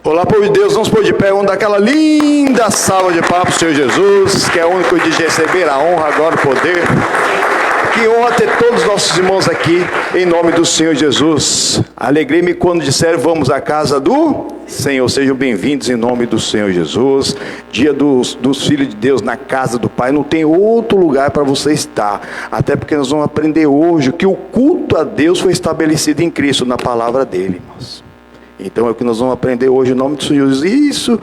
Olá, povo de Deus, vamos pôr de pé, vamos dar aquela linda salva de palmas para o Senhor Jesus, que é o único de receber a honra, agora o poder. Que honra ter todos os nossos irmãos aqui, em nome do Senhor Jesus. Alegrei-me quando disseram, vamos à casa do Senhor. Sejam bem-vindos em nome do Senhor Jesus. Dia dos filhos de Deus na casa do Pai. Não tem outro lugar para você estar. Até porque nós vamos aprender hoje que o culto a Deus foi estabelecido em Cristo, na palavra dele, irmãos. Então é o que nós vamos aprender hoje em nome do Senhor Jesus. Isso,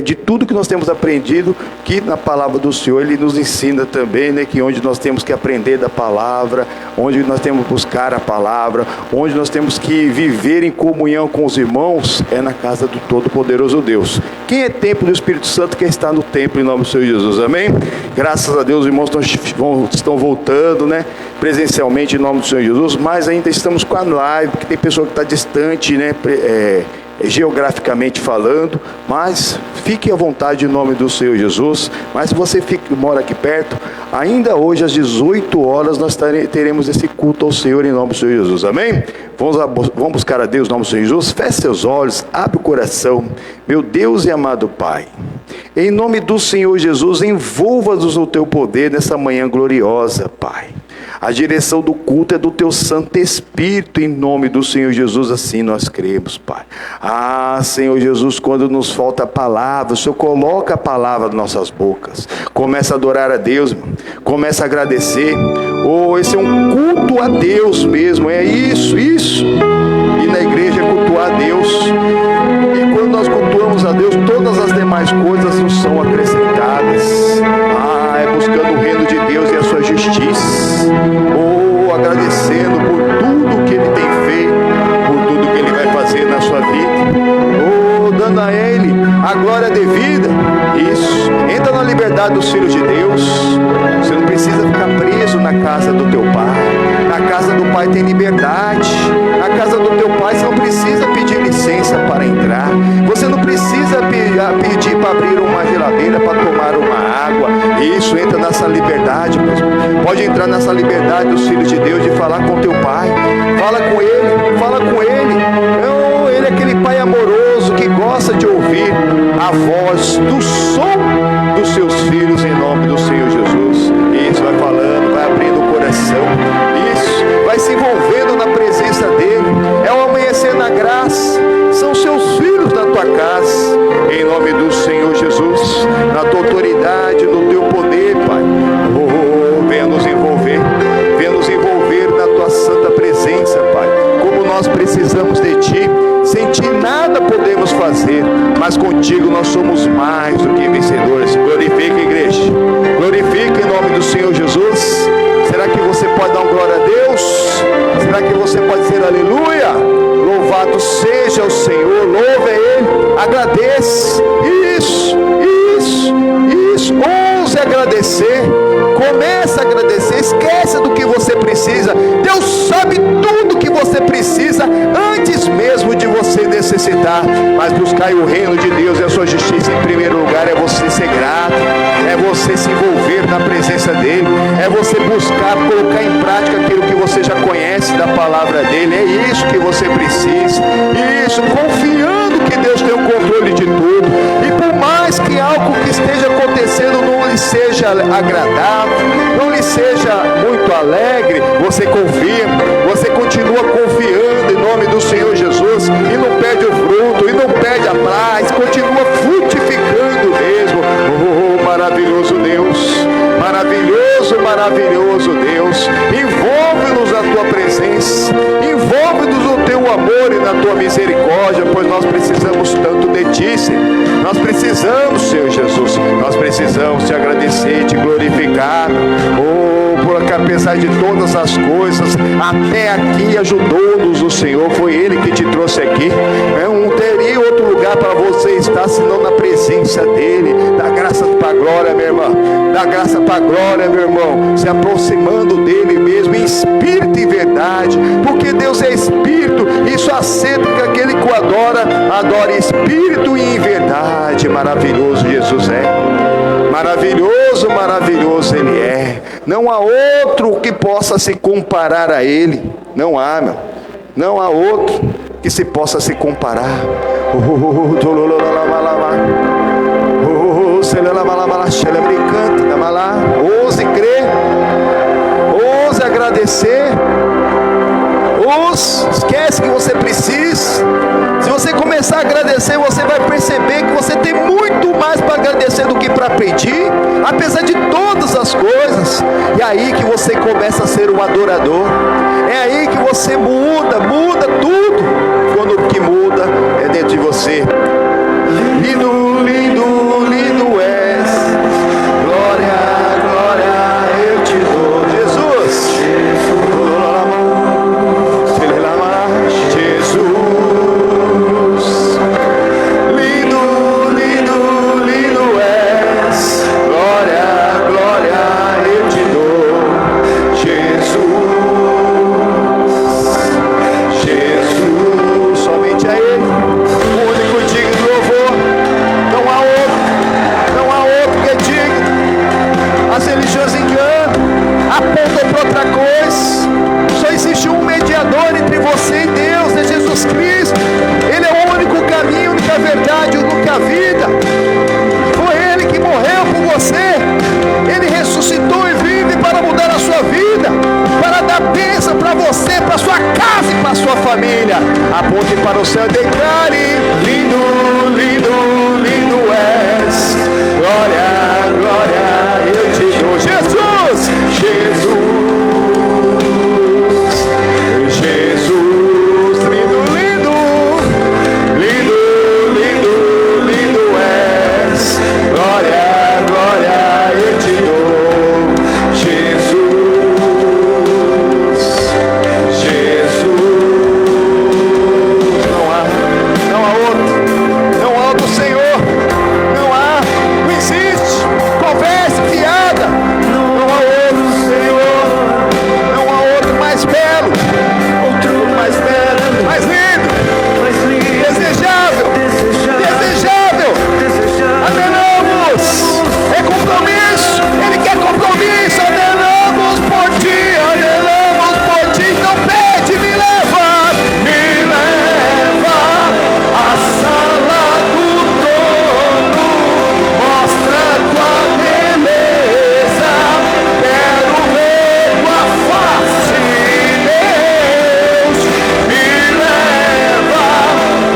de tudo que nós temos aprendido, que na palavra do Senhor Ele nos ensina também, né, que onde nós temos que aprender da palavra, onde nós temos que buscar a palavra, onde nós temos que viver em comunhão com os irmãos, é na casa do Todo-Poderoso Deus. Quem é templo do Espírito Santo, quem está no templo em nome do Senhor Jesus, amém? Graças a Deus os irmãos estão voltando, né, presencialmente em nome do Senhor Jesus, mas ainda estamos com a live, porque tem pessoa que está distante, né, geograficamente falando, mas fique à vontade em nome do Senhor Jesus. Mas se você mora aqui perto, ainda hoje às 18 horas nós teremos esse culto ao Senhor em nome do Senhor Jesus, amém? Vamos buscar a Deus em nome do Senhor Jesus. Feche seus olhos, abre o coração, meu Deus e amado Pai, em nome do Senhor Jesus, envolva-nos no teu poder nessa manhã gloriosa, Pai. A direção do culto é do teu Santo Espírito, em nome do Senhor Jesus, assim nós cremos, Pai. Ah, Senhor Jesus, quando nos falta a palavra, o Senhor coloca a palavra nas nossas bocas. Começa a adorar a Deus, começa a agradecer. Oh, esse é um culto a Deus mesmo, é isso. E na igreja é cultuar a Deus. E quando nós cultuamos a Deus, todas as demais coisas nos são acrescentadas. Ah, é buscando o reino de Deus e a sua justiça. Oh, agradecendo por tudo que Ele tem feito, por tudo que Ele vai fazer na sua vida. Oh, dando a Ele a glória devida. Isso. Entra na liberdade dos filhos de Deus. Você não precisa ficar preso na casa do teu pai. Na casa do pai tem liberdade. Na casa do teu pai você não precisa pedir licença para entrar. Você não precisa pedir para abrir uma geladeira, para tomar uma água. Isso, entra nessa liberdade. Pode entrar nessa liberdade dos filhos de Deus de falar com teu pai. Fala com ele. Não, ele é aquele pai amoroso que gosta de ouvir a voz do som dos seus filhos em nome do Senhor Jesus. Isso, vai falando, vai abrindo o coração. Isso, vai se envolvendo na presença dele. É o amanhecer na graça. São seus filhos na tua casa, em nome do Senhor Jesus, na tua autoridade, no teu poder, Pai. Oh, venha nos envolver na tua santa presença, Pai. Como nós precisamos de ti, sem ti nada podemos fazer, mas contigo nós somos mais do que vencedores. Glorifique, igreja, glorifique em nome do Senhor Jesus. Será que você pode dar uma glória a Deus? Será que você pode dizer aleluia? Louvado seja o Senhor, louve a Ele, agradeça. Isso. Ouse agradecer, comece a agradecer, esqueça do que você precisa. Deus sabe tudo que você precisa antes mesmo de você necessitar. Mas buscar o reino de Deus e a sua justiça em primeiro lugar é você ser grato, é você se envolver na presença dEle, é você buscar colocar em prática aquilo que você já conhece da palavra dEle. É isso que você precisa. Isso, confiando que Deus tem o controle de tudo. E por mais que algo que esteja acontecendo não lhe seja agradável, não lhe seja muito alegre, você confia, você continua confiando em nome do Senhor Jesus, e não perde o fruto, e não perde a paz, continua frutificando mesmo. Oh, maravilhoso Deus, maravilhoso Deus, envolve-nos na tua presença, envolve-nos no teu amor e na tua misericórdia, pois nós precisamos tanto de ti, Senhor. Nós precisamos, Senhor Jesus, nós precisamos te agradecer, te glorificar. Oh, porque apesar de todas as coisas, até aqui ajudou-nos o Senhor, foi Ele que te trouxe aqui. Não teria outro lugar para você estar senão na presença dEle. Dá graça para a glória, minha irmã, dá graça para a glória, meu irmão, se aproximando dEle mesmo, em espírito e verdade, porque Deus é espírito, e só aceita que aquele que o adora em espírito e em verdade. Maravilhoso Jesus é, maravilhoso Ele é. Não há outro que possa se comparar a Ele. Não há, meu. Não há outro que se possa se comparar. Ouse crer, ouse agradecer, esquece que você precisa. Se você começar a agradecer, você vai perceber que você tem muito mais para agradecer do que para pedir, apesar de todas as coisas. E é aí que você começa a ser um adorador. É aí que você muda tudo. Quando o que muda é dentro de você. Lindo, lindo, lindo és. Glória, glória, eu te dou. Jesus. Jesus. Lindo, lindo, lindo és. Glória, glória, eu te dou. Jesus. Jesus. Somente a Ele. O único digno do louvor. Não há outro que é digno. As religiões enganam, apontam para outra coisa. Só existe um mediador entre você e Deus, é Jesus Cristo. Ele é o único caminho, a única verdade, a única vida. Foi Ele que morreu por você. Ele ressuscitou e vive para mudar a sua vida, para dar bênção para você, para sua casa e para sua família. Aponte para o céu e declare: lindo, lindo, lindo és. Glória, glória, eu te dou. Jesus, Jesus. Jesus, lindo, lindo, lindo, lindo, lindo és. Glória, glória, eu te dou. Jesus, Jesus. Não há outro Senhor. Não há, não existe. Converse fiada. Não há outro Senhor. Não há outro mais belo. Mais belo, mais lindo, desejável, anelamos, é compromisso, Ele quer compromisso, anelamos por ti, então pede, me leva à sala do trono, mostra tua beleza, quero ver tua face, Deus. Me leva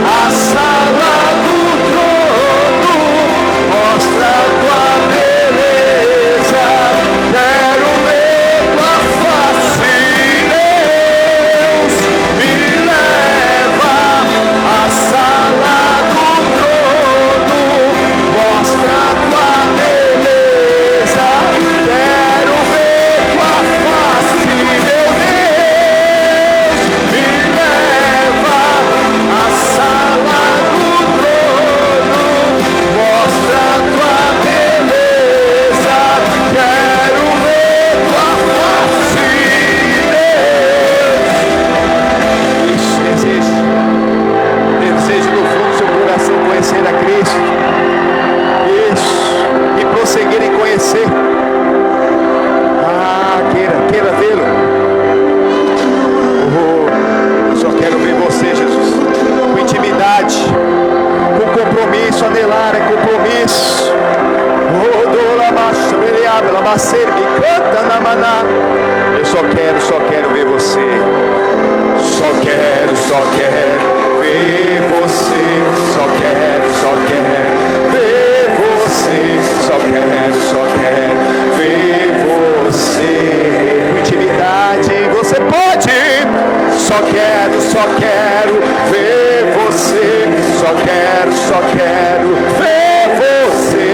à sala do trono, mostra tua beleza, quero ver tua face, Deus. Me leva à sala do trono, mostra tua beleza, quero ver tua face, meu Deus. Me leva à sala do trono, mostra tua beleza, quero ver tua face, Deus. Isso, desejo do fundo do seu coração conhecer a Cristo. Isso, e prosseguir em conhecer. Queira vê-lo. Eu só quero ver você, Jesus, com intimidade, com compromisso. Anelar é compromisso. Eu só quero ver você. Só quero ver você. Só quero ver você. Só quero ver você. Com intimidade, você pode. Só quero ver você. Só quero ver você.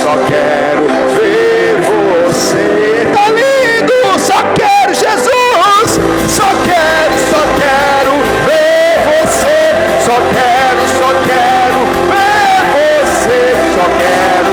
Só quero ver você. Tá lindo, só quero Jesus. Só quero ver você. Só quero ver você. Só quero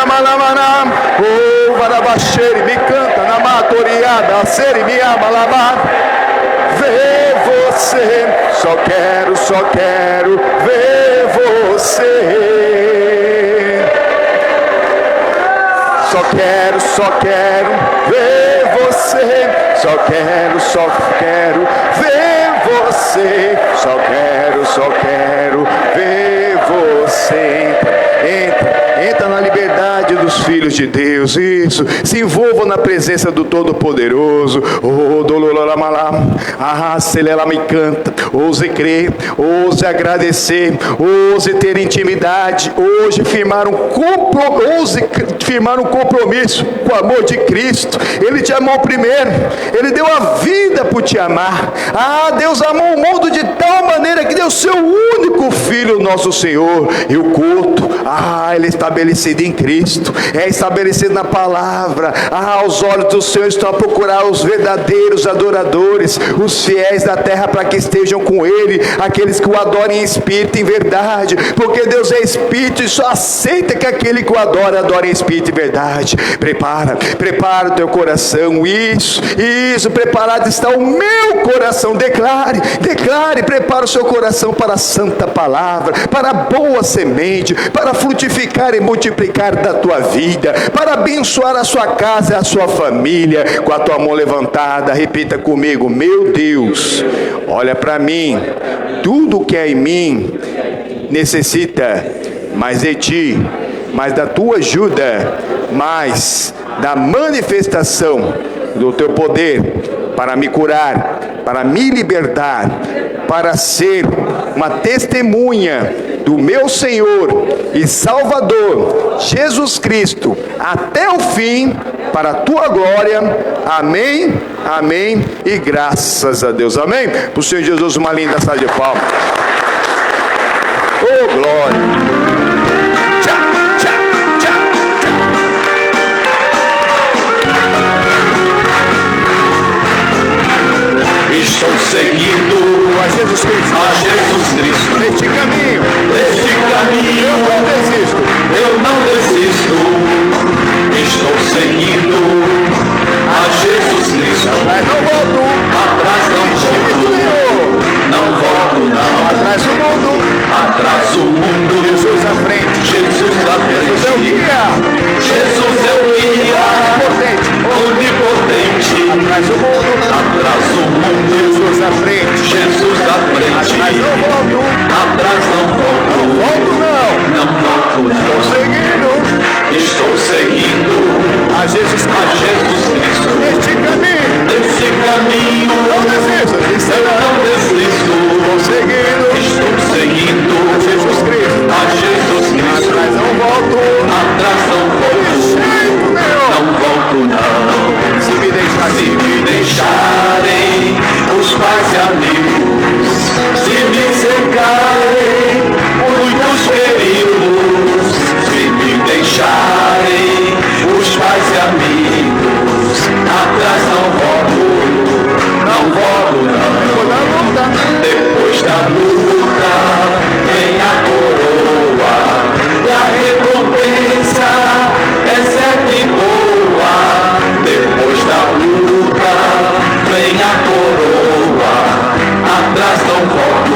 Malamanam, oh, Barabaxeri, me canta na matoriada, Seri, me amalabá. Ver você, só quero ver você. Só quero ver você. Só quero ver você. Só quero ver você. Entra na liberdade dos filhos de Deus. Isso. Se envolva na presença do Todo-Poderoso. Oh, dolololamalá. Ah, se ele me canta. Ouse crer, ouse agradecer, ouse ter intimidade, ouse firmar um compromisso com o amor de Cristo. Ele te amou primeiro, Ele deu a vida por te amar. Ah, Deus amou o mundo de tal maneira que deu seu único Filho, nosso Senhor. E o culto, ele é estabelecido em Cristo, é estabelecido na palavra. Aos olhos do Senhor estão a procurar os verdadeiros adoradores, os fiéis da terra, para que estejam com Ele, aqueles que o adorem em espírito e em verdade, porque Deus é espírito e só aceita que aquele que o adora, adore em espírito e verdade. Prepara o teu coração. Isso, preparado está o meu coração. Declare, prepara o seu coração para a santa palavra, para a boa semente, para frutificar e multiplicar da tua vida, para abençoar a sua casa e a sua família. Com a tua mão levantada, repita comigo: meu Deus, olha para mim, tudo que é em mim necessita mais de ti, mais da tua ajuda, mais da manifestação do teu poder para me curar, para me libertar, para ser uma testemunha do meu Senhor e Salvador Jesus Cristo até o fim, para a tua glória. Amém, amém e graças a Deus. Amém. Para o Senhor Jesus, uma linda salva de palmas. Oh, glória. Estou seguindo a Jesus Cristo, neste caminho eu não desisto. Estou seguindo a Jesus Cristo, mas não volto atrás não volto, atrás do mundo, Jesus à frente, Jesus à frente, Jesus é o guia, Jesus é o guia onipotente, atrás do mundo, Jesus à frente, Jesus à frente, atrás não volto, não volto, estou seguindo a Jesus Cristo, neste caminho, não desisto, estou seguindo a Jesus Cristo, atrás não volto, se me deixarem os pais e amigos, se me cercarem muitos queridos, se me deixarem os pais e amigos, atrás não volto, depois da luta vem a coroa, e a recompensa é sempre boa. Depois da luta vem a coroa, atrás não volto.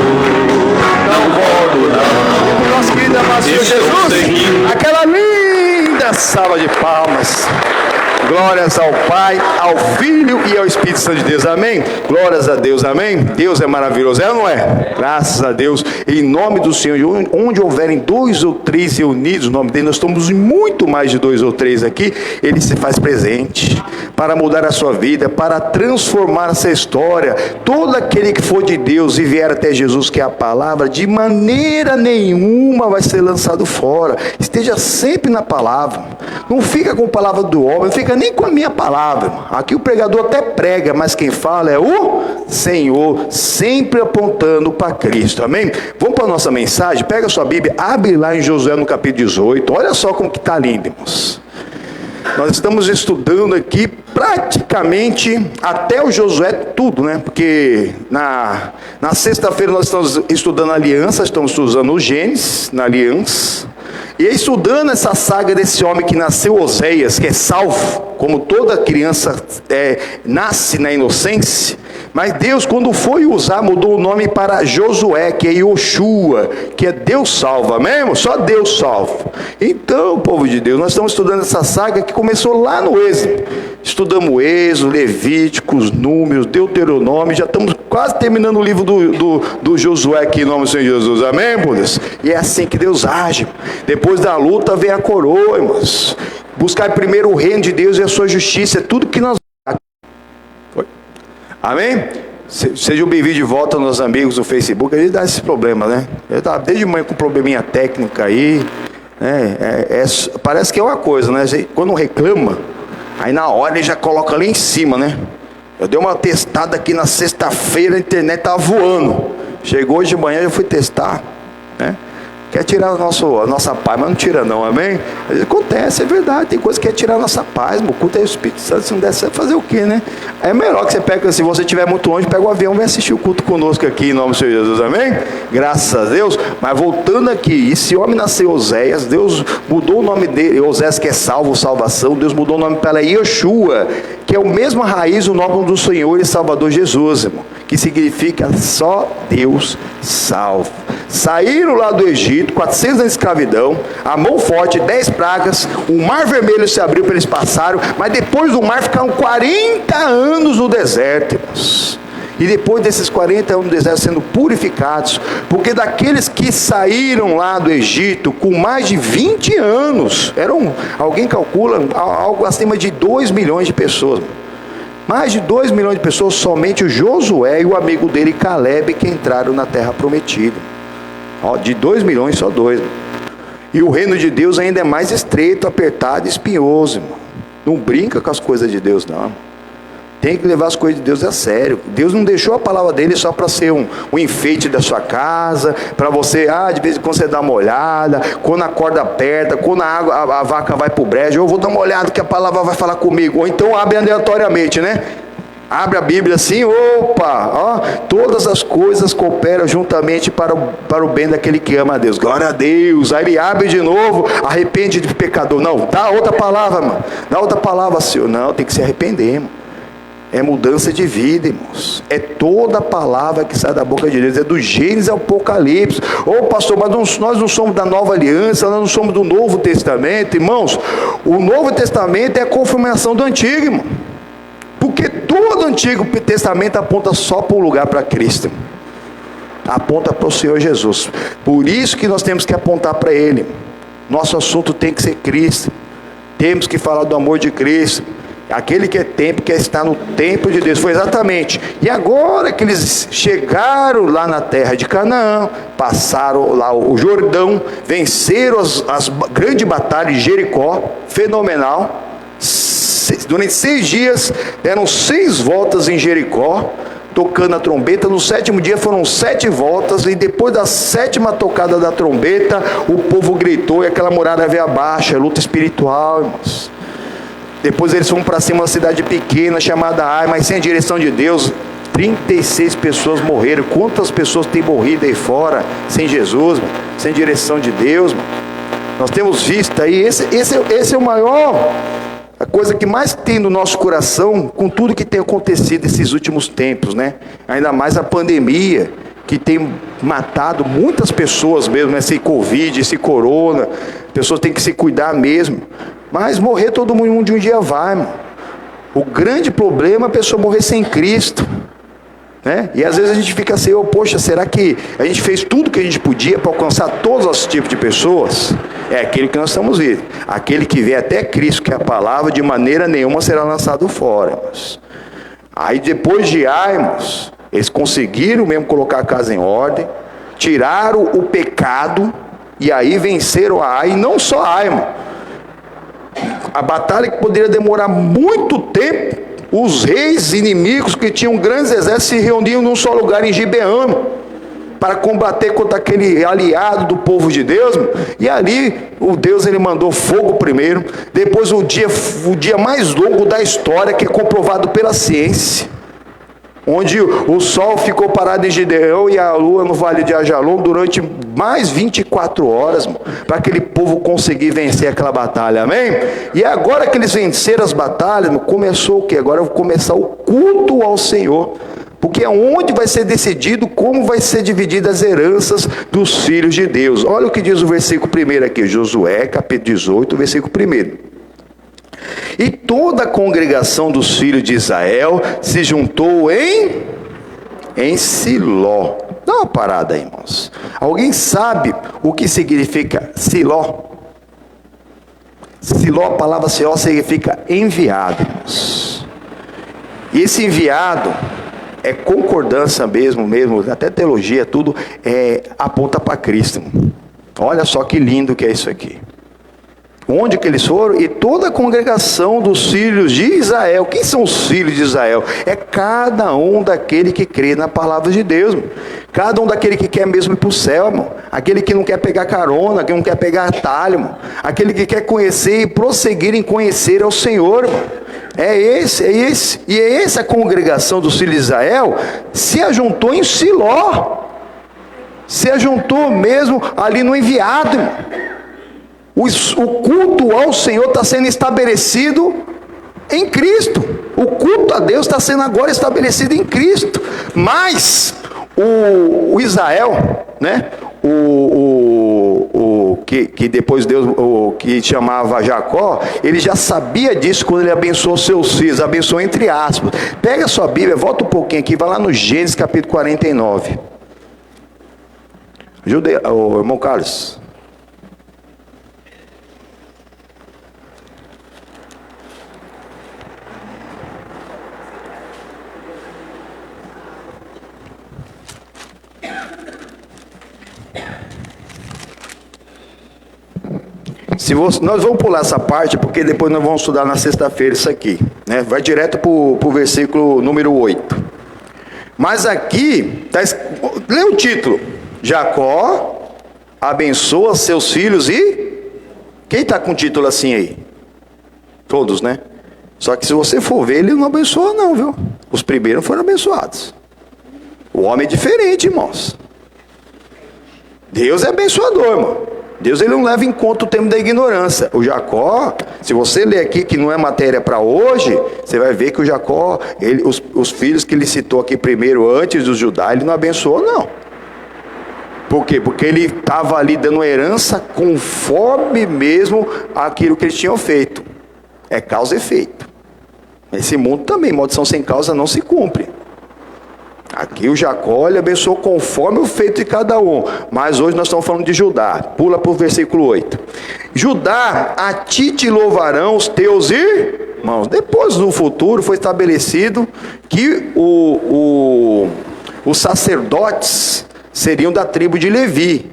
nosso querido amado Senhor Jesus, aquela linda salva de palmas. Glórias ao Pai, ao Filho e ao Espírito Santo de Deus. Amém? Glórias a Deus. Amém? Deus é maravilhoso. É ou não é? Graças a Deus. Em nome do Senhor, onde houverem 2 ou 3 reunidos, no nome dele, nós estamos em muito mais de 2 ou 3 aqui. Ele se faz presente para mudar a sua vida, para transformar essa história. Todo aquele que for de Deus e vier até Jesus, que é a palavra, de maneira nenhuma vai ser lançado fora. Esteja sempre na palavra. Não fica com a palavra do homem, não fica nem com a minha palavra. Aqui o pregador até prega, mas quem fala é o Senhor, sempre apontando para Cristo. Amém? Vamos para a nossa mensagem. Pega a sua Bíblia, abre lá em Josué no capítulo 18. Olha só como que está lindo, irmãos. Nós estamos estudando aqui praticamente até o Josué tudo, né? Porque na sexta-feira nós estamos estudando a aliança, estamos usando o Gênesis na aliança. E estudando essa saga desse homem que nasceu Oséias, que é salvo, como toda criança nasce na inocência, mas Deus, quando foi usar, mudou o nome para Josué, que é Yoshua, que é Deus salva, amém, irmão? Só Deus salva. Então, povo de Deus, nós estamos estudando essa saga que começou lá no Êxodo. Estudamos Êxodo, Levíticos, Números, Deuteronômio, já estamos quase terminando o livro do Josué aqui, em nome do Senhor Jesus, amém, irmãos? E é assim que Deus age. Depois da luta vem a coroa, irmãos. Buscar primeiro o reino de Deus e a sua justiça, é tudo que nós... Amém? Sejam bem-vindos de volta, nossos amigos do Facebook. Ele dá esse problema, né? Eu estava desde manhã com um probleminha técnica aí, né? Parece que é uma coisa, né? Quando reclama, aí na hora ele já coloca ali em cima, né? Eu dei uma testada aqui na sexta-feira, a internet estava voando. Chegou hoje de manhã, eu fui testar, né? Quer tirar a nossa paz, mas não tira não, amém? Acontece, é verdade, tem coisa que quer tirar a nossa paz, o culto é o Espírito Santo, se não der certo, fazer o quê, né? É melhor que você pega, se você estiver muito longe, pega o avião e vem assistir o culto conosco aqui, em nome do Senhor Jesus, amém? Graças a Deus. Mas voltando aqui, esse homem nasceu Oséias, Deus mudou o nome dele, Oséias que é salvo, salvação, Deus mudou o nome para Yoshua, que é o mesmo raiz, o nome do Senhor e Salvador Jesus, irmão, que significa só Deus salva. Saíram lá do Egito, 400 anos de escravidão, a mão forte, 10 pragas, o mar vermelho se abriu para eles passarem, mas depois do mar ficaram 40 anos no deserto, irmãos. E depois desses 40 anos no deserto sendo purificados, porque daqueles que saíram lá do Egito com mais de 20 anos, alguém calcula, algo acima de 2 milhões de pessoas, mais de 2 milhões de pessoas, somente o Josué e o amigo dele Caleb que entraram na terra prometida. De 2 milhões, só 2. E o reino de Deus ainda é mais estreito, apertado e espinhoso, irmão. Não brinca com as coisas de Deus, não. Tem que levar as coisas de Deus a sério. Deus não deixou a palavra dele só para ser um enfeite da sua casa, para você, de vez em quando você dá uma olhada, quando a corda aperta, quando a vaca vai para o brejo, eu vou dar uma olhada que a palavra vai falar comigo. Ou então abre aleatoriamente, né? Abre a Bíblia assim, todas as coisas cooperam juntamente para o bem daquele que ama a Deus. Glória a Deus. Aí ele abre de novo, arrepende de pecador. Não, dá outra palavra, mano. Dá outra palavra, Senhor. Não, tem que se arrepender, irmão. É mudança de vida, irmãos. É toda a palavra que sai da boca de Deus. É do Gênesis ao Apocalipse. Pastor, mas nós não somos da Nova Aliança, nós não somos do Novo Testamento, irmãos. O Novo Testamento é a confirmação do Antigo, irmão. Porque todo o Antigo Testamento aponta só para um lugar, para Cristo. Aponta para o Senhor Jesus. Por isso que nós temos que apontar para Ele. Nosso assunto tem que ser Cristo. Temos que falar do amor de Cristo. Aquele que é tempo, quer estar no templo de Deus. Foi exatamente. E agora que eles chegaram lá na terra de Canaã, passaram lá o Jordão, venceram as grandes batalhas de Jericó, fenomenal. Durante 6 dias, deram 6 voltas em Jericó, tocando a trombeta. No 7º dia foram 7 voltas, e depois da 7ª tocada da trombeta, o povo gritou, e aquela muralha veio abaixo. É luta espiritual, irmãos. Depois eles foram para cima de uma cidade pequena, chamada Ai, mas sem a direção de Deus. 36 pessoas morreram. Quantas pessoas têm morrido aí fora, sem Jesus, mano? Sem direção de Deus, mano? Nós temos visto aí, esse é o maior... A coisa que mais tem no nosso coração, com tudo que tem acontecido nesses últimos tempos, né? Ainda mais a pandemia, que tem matado muitas pessoas mesmo, esse Covid, esse corona. Pessoas têm que se cuidar mesmo. Mas morrer todo mundo de um dia vai, mano. O grande problema é a pessoa morrer sem Cristo, né? E às vezes a gente fica assim, poxa, será que a gente fez tudo que a gente podia para alcançar todos os tipos de pessoas? É aquele que nós estamos vendo. Aquele que vem até Cristo, que é a palavra, de maneira nenhuma será lançado fora, irmãos. Aí depois de irmãos, eles conseguiram mesmo colocar a casa em ordem, tiraram o pecado, e aí venceram a Ai, e não só a Ai, irmão. A batalha que poderia demorar muito tempo, os reis inimigos que tinham grandes exércitos se reuniam num só lugar em Gibeão, para combater contra aquele aliado do povo de Deus, e ali o Deus ele mandou fogo primeiro, depois o dia mais longo da história, que é comprovado pela ciência, onde o sol ficou parado em Gideão e a lua no vale de Ajalon durante mais 24 horas, para aquele povo conseguir vencer aquela batalha, amém? E agora que eles venceram as batalhas, começou o que? Agora vai começar o culto ao Senhor, porque é onde vai ser decidido como vai ser divididas as heranças dos filhos de Deus. Olha o que diz o versículo 1 aqui, Josué, capítulo 18, versículo 1. E toda a congregação dos filhos de Israel se juntou em Siló. Dá uma parada aí, irmãos. Alguém sabe o que significa Siló? Siló, a palavra Siló significa enviado, irmãos. E esse enviado é concordância mesmo, até teologia, tudo aponta para Cristo. Olha só que lindo que é isso aqui. Onde que eles foram? E toda a congregação dos filhos de Israel. Quem são os filhos de Israel? É cada um daquele que crê na palavra de Deus. Cada um daquele que quer mesmo ir para o céu, irmão. Aquele que não quer pegar carona, que não quer pegar atalho, irmão. Aquele que quer conhecer e prosseguir em conhecer ao Senhor, irmão. E essa congregação dos filhos de Israel se ajuntou em Siló. Se ajuntou mesmo ali no enviado, irmão. O culto ao Senhor está sendo estabelecido em Cristo. O culto a Deus está sendo agora estabelecido em Cristo. Mas o Israel, né? Que depois Deus, que chamava Jacó, ele já sabia disso quando ele abençoou seus filhos, abençoou entre aspas. Pega a sua Bíblia, volta um pouquinho aqui, vai lá no Gênesis capítulo 49. Ajuda aí, irmão Carlos. Nós vamos pular essa parte, porque depois nós vamos estudar na sexta-feira isso aqui, né? Vai direto para o versículo número 8. Mas aqui, lê o título: Jacó abençoa seus filhos e... Quem está com o título assim aí? Todos, né? Só que se você for ver, ele não abençoa não, viu? Os primeiros foram abençoados. O homem é diferente, irmãos. Deus é abençoador, irmão. Deus, ele não leva em conta o tempo da ignorância. O Jacó, se você ler aqui, que não é matéria para hoje, você vai ver que o Jacó, os filhos que ele citou aqui primeiro, antes dos Judá, ele não abençoou, não. Por quê? Porque ele estava ali dando herança conforme mesmo aquilo que eles tinham feito. É causa e efeito. Nesse mundo também, maldição sem causa não se cumpre. Aqui o Jacó, ele abençoou conforme o feito de cada um. Mas hoje nós estamos falando de Judá. Pula para o versículo 8. Judá, a ti te louvarão os teus irmãos. Depois, no futuro, foi estabelecido que os sacerdotes seriam da tribo de Levi.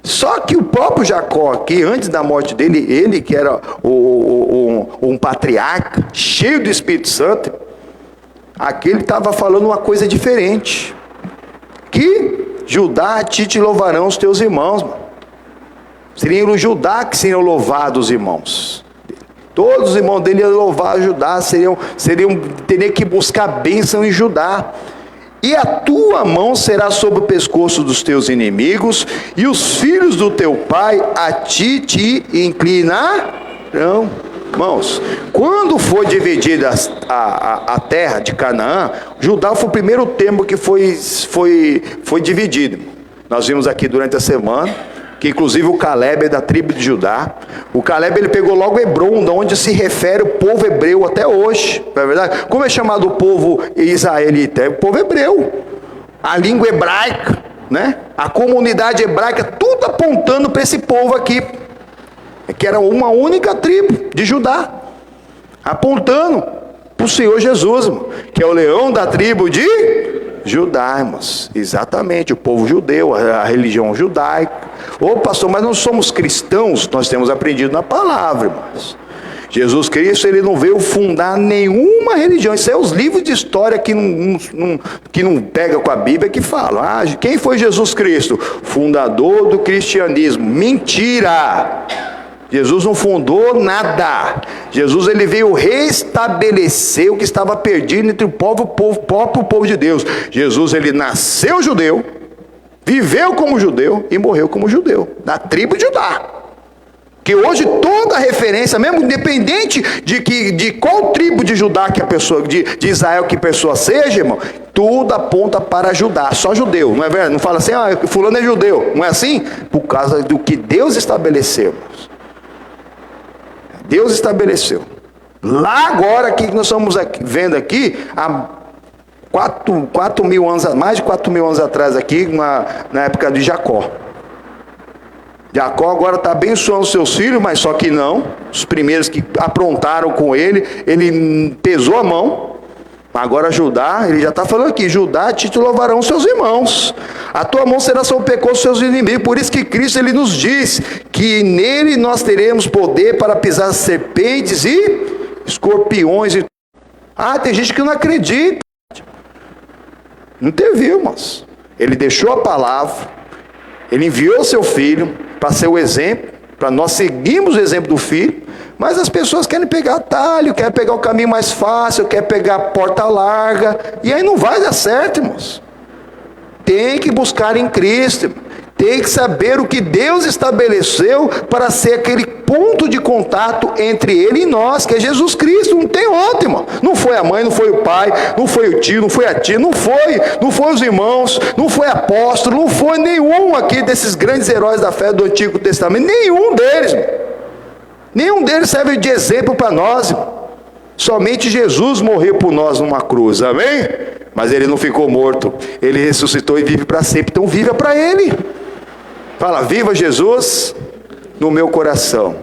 Só que o próprio Jacó aqui, antes da morte dele, ele que era um patriarca, cheio do Espírito Santo, aqui ele estava falando uma coisa diferente. Que Judá, a ti te louvarão os teus irmãos, mano. Seriam os Judá que seriam louvados os irmãos. Todos os irmãos dele iam louvar Judá, teriam que buscar bênção em Judá. E a tua mão será sobre o pescoço dos teus inimigos, e os filhos do teu pai a ti te inclinarão. Irmãos, quando foi dividida a terra de Canaã, Judá foi o primeiro tempo que foi dividido. Nós vimos aqui durante a semana, que inclusive o Caleb é da tribo de Judá. O Caleb, ele pegou logo Hebron, de onde se refere o povo hebreu até hoje, não é verdade? Como é chamado o povo israelita? É o povo hebreu, a língua hebraica, né? A comunidade hebraica, tudo apontando para esse povo aqui, que era uma única tribo de Judá, apontando para o Senhor Jesus, irmão, que é o leão da tribo de Judá, irmãos. Exatamente, o povo judeu, a religião judaica. Ô pastor, mas nós somos cristãos. Nós temos aprendido na palavra, irmãos. Jesus Cristo, ele não veio fundar nenhuma religião. Isso é os livros de história que não pega com a Bíblia, que falam, quem foi Jesus Cristo? Fundador do cristianismo. Mentira! Jesus não fundou nada. Jesus ele veio restabelecer o que estava perdido entre o próprio povo de Deus. Jesus ele nasceu judeu, viveu como judeu e morreu como judeu, da tribo de Judá. Que hoje toda referência, mesmo independente de qual tribo de Judá que a pessoa, de Israel que a pessoa seja, irmão, tudo aponta para Judá, só judeu, não é verdade? Não fala assim, fulano é judeu, não é assim? Por causa do que Deus estabeleceu, irmãos. Deus estabeleceu. Lá agora, que nós estamos vendo aqui, há 4.000 anos, mais de 4.000 anos atrás aqui, na época de Jacó. Jacó agora está abençoando seus filhos, mas só que não. Os primeiros que aprontaram com ele, ele pesou a mão. Agora Judá, ele já está falando aqui, Judá te louvarão seus irmãos. A tua mão será sobre o pecado dos seus inimigos. Por isso que Cristo ele nos diz que nele nós teremos poder para pisar serpentes e escorpiões. Tem gente que não acredita. Não teve, irmãos. Ele deixou a palavra, ele enviou seu filho para ser o exemplo, para nós seguirmos o exemplo do filho, mas as pessoas querem pegar atalho, querem pegar o caminho mais fácil, querem pegar a porta larga, e aí não vai dar certo, irmãos. Tem que buscar em Cristo, tem que saber o que Deus estabeleceu para ser aquele ponto de contato entre Ele e nós, que é Jesus Cristo. Não tem outro, irmão. Não foi a mãe, não foi o pai, não foi o tio, não foi a tia, não foi os irmãos, não foi apóstolo, não foi nenhum aqui desses grandes heróis da fé do Antigo Testamento, nenhum deles, irmão. Nenhum deles serve de exemplo para nós, irmão. Somente Jesus morreu por nós numa cruz, amém? Mas Ele não ficou morto, Ele ressuscitou e vive para sempre, então viva para Ele. Fala, viva Jesus no meu coração.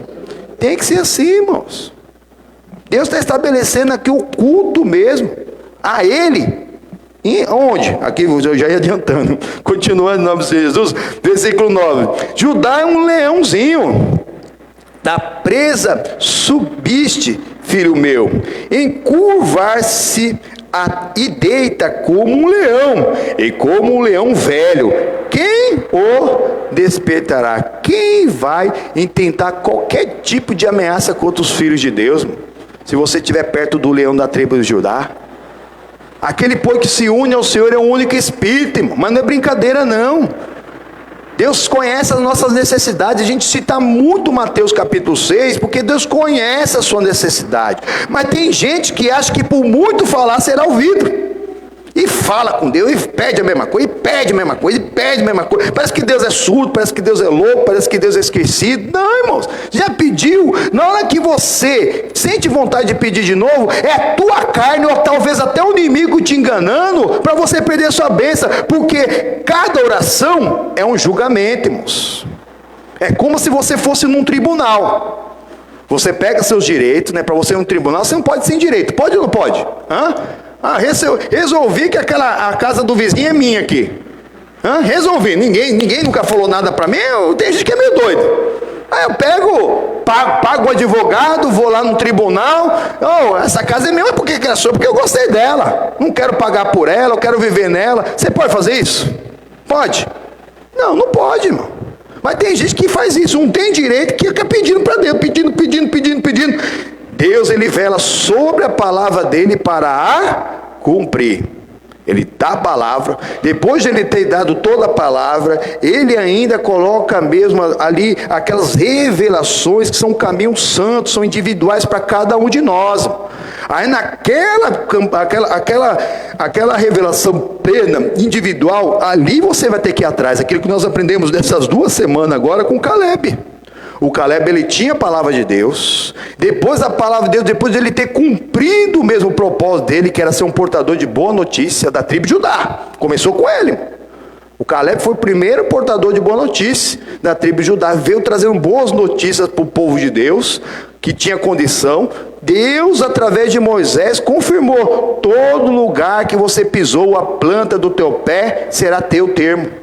Tem que ser assim, irmãos. Deus está estabelecendo aqui o culto mesmo a Ele. E onde? Aqui eu já ia adiantando. Continuando em nome de Jesus. Versículo 9. Judá é um leãozinho. Da presa subiste, filho meu. Encurvar-se e deita como um leão. E como um leão velho. Quem o despertará? Quem vai intentar qualquer tipo de ameaça contra os filhos de Deus? Se você estiver perto do leão da tribo de Judá. Aquele povo que se une ao Senhor é um único espírito, irmão. Mas não é brincadeira não. Deus conhece as nossas necessidades. A gente cita muito Mateus capítulo 6, porque Deus conhece a sua necessidade. Mas tem gente que acha que por muito falar será ouvido. E fala com Deus, e pede a mesma coisa, e pede a mesma coisa, e pede a mesma coisa. Parece que Deus é surdo, parece que Deus é louco, parece que Deus é esquecido. Não, irmãos, já pediu. Na hora que você sente vontade de pedir de novo, é a tua carne, ou talvez até o inimigo te enganando, para você perder a sua bênção. Porque cada oração é um julgamento, irmãos. É como se você fosse num tribunal. Você pega seus direitos, né? Para você ir num tribunal, você não pode sem direito. Pode ou não pode? Resolvi que a casa do vizinho é minha aqui. Resolvi. Ninguém nunca falou nada para mim. Tem gente que é meio doido. Aí eu pago o advogado, vou lá no tribunal. Essa casa é minha, mas por que é sua? Porque eu gostei dela. Não quero pagar por ela, eu quero viver nela. Você pode fazer isso? Pode? Não pode, irmão. Mas tem gente que faz isso. Não tem direito, que fica pedindo para Deus, pedindo. Deus, ele vela sobre a palavra dele para a cumprir. Ele dá a palavra, depois de ele ter dado toda a palavra, ele ainda coloca mesmo ali aquelas revelações que são caminhos santos, são individuais para cada um de nós. Aí aquela revelação plena, individual, ali você vai ter que ir atrás, aquilo que nós aprendemos nessas 2 semanas agora com Caleb. O Caleb, ele tinha a palavra de Deus, depois da palavra de Deus, depois de ele ter cumprido o mesmo propósito dele, que era ser um portador de boa notícia da tribo de Judá, começou com ele. O Caleb foi o primeiro portador de boa notícia da tribo de Judá, veio trazendo boas notícias para o povo de Deus, que tinha condição. Deus, através de Moisés, confirmou: todo lugar que você pisou, a planta do teu pé será teu termo.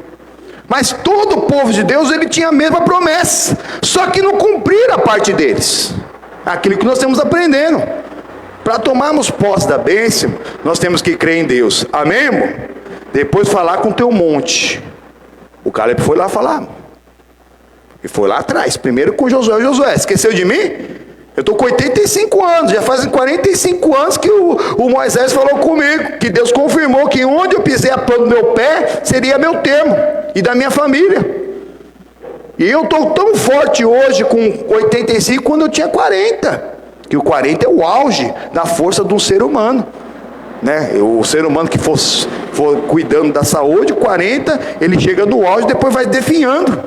Mas todo o povo de Deus, ele tinha a mesma promessa, só que não cumpriram a parte deles. Aquilo que nós estamos aprendendo. Para tomarmos posse da bênção, nós temos que crer em Deus. Amém, irmão? Depois falar com o teu monte. O Caleb foi lá falar. E foi lá atrás, primeiro com Josué. Josué, esqueceu de mim? Eu estou com 85 anos, já fazem 45 anos que o Moisés falou comigo, que Deus confirmou que onde eu pisei a planta do meu pé, seria meu termo, e da minha família. E eu estou tão forte hoje com 85 quando eu tinha 40, que o 40 é o auge da força de um ser humano. Né? O ser humano que for cuidando da saúde, 40, ele chega no auge, depois vai definhando.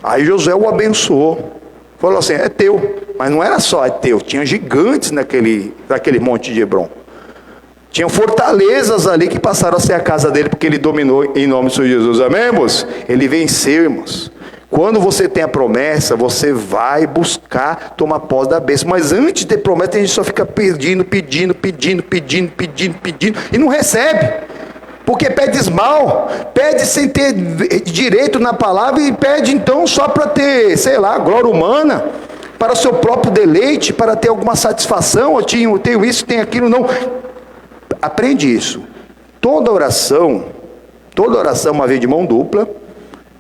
Aí Josué o abençoou, falou assim, é teu. Mas não era só é teu, tinha gigantes naquele monte de Hebron. Tinham fortalezas ali que passaram a ser a casa dele, porque ele dominou em nome do Senhor Jesus. Amém, irmãos? Ele venceu, irmãos. Quando você tem a promessa, você vai buscar tomar posse da bênção. Mas antes de ter promessa, a gente só fica pedindo, e não recebe. Porque pede esmal, pede sem ter direito na palavra, e pede então só para ter, sei lá, glória humana, para o seu próprio deleite, para ter alguma satisfação. Eu tenho isso, tenho aquilo, não. Aprende isso. Toda oração é uma via de mão dupla,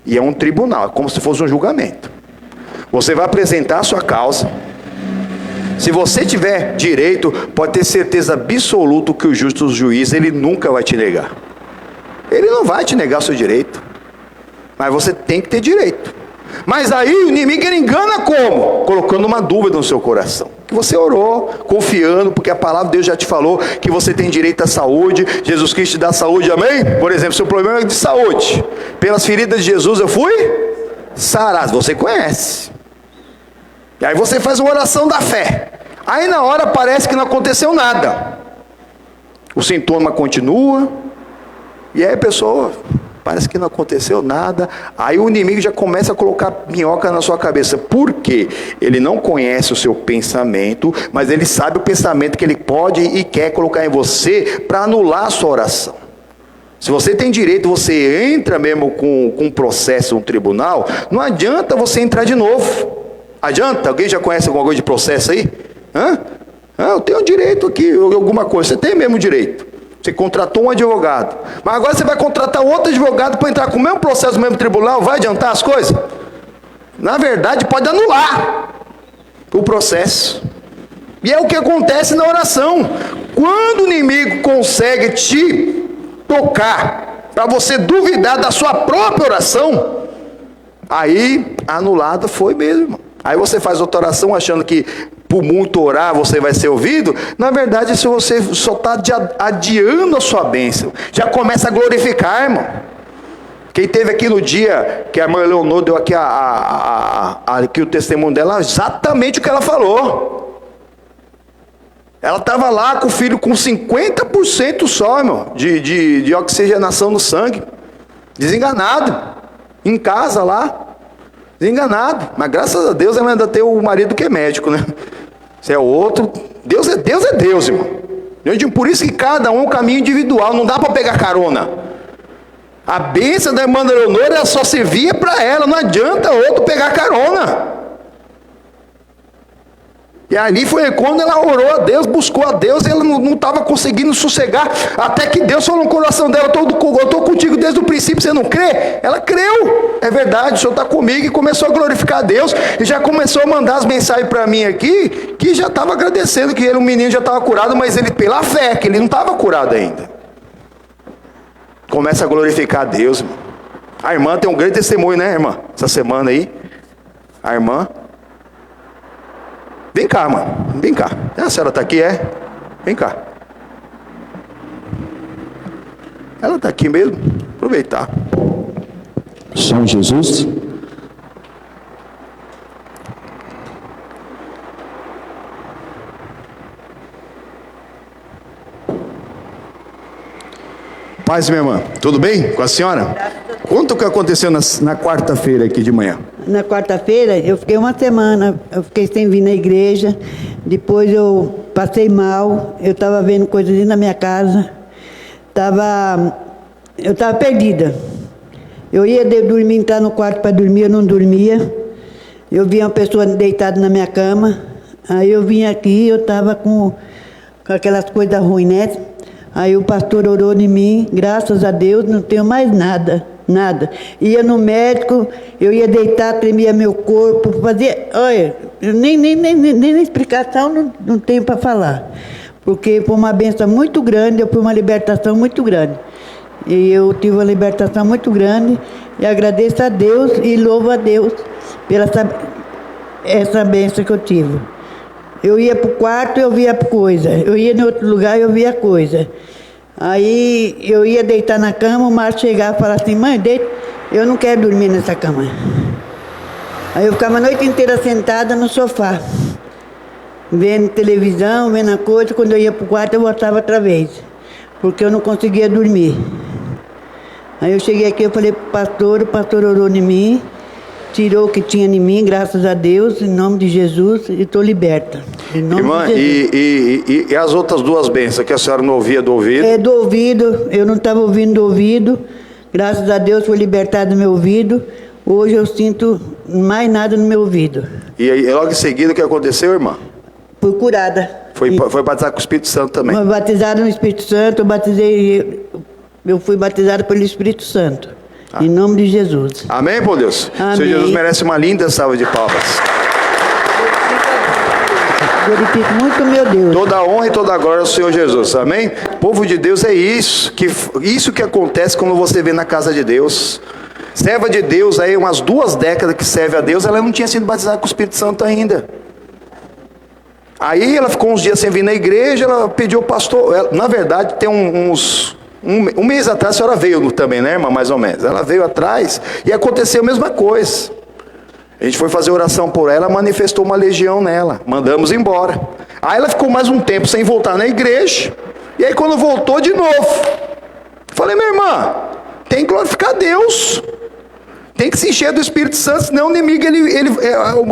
e é um tribunal, é como se fosse um julgamento. Você vai apresentar a sua causa. Se você tiver direito, pode ter certeza absoluta que o justo juiz, ele nunca vai te negar. Ele não vai te negar o seu direito. Mas você tem que ter direito. Mas aí o inimigo, ele engana como? Colocando uma dúvida no seu coração. Que você orou, confiando, porque a palavra de Deus já te falou que você tem direito à saúde. Jesus Cristo te dá saúde, amém? Por exemplo, seu problema é de saúde. Pelas feridas de Jesus eu fui sarado. Você conhece. E aí você faz uma oração da fé. Aí na hora parece que não aconteceu nada. O sintoma continua. E aí a pessoa, parece que não aconteceu nada. Aí o inimigo já começa a colocar minhoca na sua cabeça. Por quê? Ele não conhece o seu pensamento, mas ele sabe o pensamento que ele pode e quer colocar em você para anular a sua oração. Se você tem direito, você entra mesmo com um processo, um tribunal, não adianta você entrar de novo. Adianta? Alguém já conhece alguma coisa de processo aí? Eu tenho direito aqui, alguma coisa. Você tem mesmo direito. Você contratou um advogado. Mas agora você vai contratar outro advogado para entrar com o mesmo processo, no mesmo tribunal. Vai adiantar as coisas? Na verdade, pode anular o processo. E é o que acontece na oração. Quando o inimigo consegue te tocar, para você duvidar da sua própria oração, aí anulada foi mesmo, irmão. Aí você faz outra oração achando que por muito orar você vai ser ouvido. Na verdade, se você só está adiando a sua bênção, já começa a glorificar, irmão. Quem teve aqui no dia que a irmã Leonor deu aqui, aqui o testemunho dela, exatamente o que ela falou. Ela estava lá com o filho com 50% só, irmão, de oxigenação no sangue, desenganado, em casa lá. Desenganado, mas graças a Deus ela ainda tem o marido que é médico, né? Se é outro, Deus é Deus, irmão. Por isso que cada um é um caminho individual, não dá para pegar carona. A bênção da irmã Leonor, ela só servia para ela, não adianta outro pegar carona. E ali foi quando ela orou a Deus, buscou a Deus, e ela não estava conseguindo sossegar, até que Deus falou no coração dela, eu estou contigo desde o princípio, você não crê? Ela creu, é verdade, o Senhor está comigo, e começou a glorificar a Deus, e já começou a mandar as mensagens para mim aqui, que já estava agradecendo, que o menino já estava curado, mas ele pela fé, que ele não estava curado ainda. Começa a glorificar a Deus, irmão. A irmã tem um grande testemunho, né, irmã? Essa semana aí, a irmã... Vem cá, irmã, vem cá. A senhora está aqui, é? Vem cá. Ela está aqui mesmo? Aproveitar. Senhor Jesus. Paz, minha irmã. Tudo bem com a senhora? Conta o que aconteceu na quarta-feira aqui de manhã. Na quarta-feira, eu fiquei uma semana, eu fiquei sem vir na igreja, depois eu passei mal, eu estava vendo coisas ali na minha casa, eu estava perdida. Eu ia dormir, entrar no quarto para dormir, eu não dormia. Eu via uma pessoa deitada na minha cama, aí eu vim aqui, eu estava com aquelas coisas ruins, né? Aí o pastor orou em mim, graças a Deus, não tenho mais nada. Nada. Ia no médico, eu ia deitar, tremia meu corpo, fazia... Olha, eu nem explicação não tenho para falar. Porque foi uma bênção muito grande, eu fui uma libertação muito grande. E eu tive uma libertação muito grande e agradeço a Deus e louvo a Deus pela essa bênção que eu tive. Eu ia para o quarto, eu via coisa. Eu ia em outro lugar, eu via coisa. Aí eu ia deitar na cama, o Márcio chegava e falava assim, mãe, deita, eu não quero dormir nessa cama. Aí eu ficava a noite inteira sentada no sofá, vendo televisão, vendo a coisa. Quando eu ia para o quarto, eu voltava outra vez, porque eu não conseguia dormir. Aí eu cheguei aqui, eu falei para o pastor orou em mim, tirou o que tinha em mim, graças a Deus, em nome de Jesus, e estou liberta. Irmã, e as outras duas bênçãos que a senhora não ouvia do ouvido? É do ouvido, eu não estava ouvindo do ouvido, graças a Deus foi libertado do meu ouvido, hoje eu sinto mais nada no meu ouvido. E aí, logo em seguida, o que aconteceu, irmã? Fui curada. Foi batizada com o Espírito Santo também? Fui batizada no Espírito Santo, eu fui batizada pelo Espírito Santo, em nome de Jesus. Amém, por Deus? Amém. O Senhor Jesus merece uma linda salva de palmas. Glorifico muito, meu Deus. Toda a honra e toda a glória ao Senhor Jesus, amém? Povo de Deus é isso que acontece quando você vê na casa de Deus. Serva de Deus aí, umas 2 décadas que serve a Deus, ela não tinha sido batizada com o Espírito Santo ainda. Aí ela ficou uns dias sem vir na igreja, ela pediu ao pastor, na verdade tem um mês atrás a senhora veio também, né, irmã, mais ou menos. Ela veio atrás e aconteceu a mesma coisa. A gente foi fazer oração por ela, manifestou uma legião nela, mandamos embora. Aí ela ficou mais um tempo sem voltar na igreja, e aí quando voltou de novo, falei, minha irmã, tem que glorificar Deus, tem que se encher do Espírito Santo, senão o inimigo,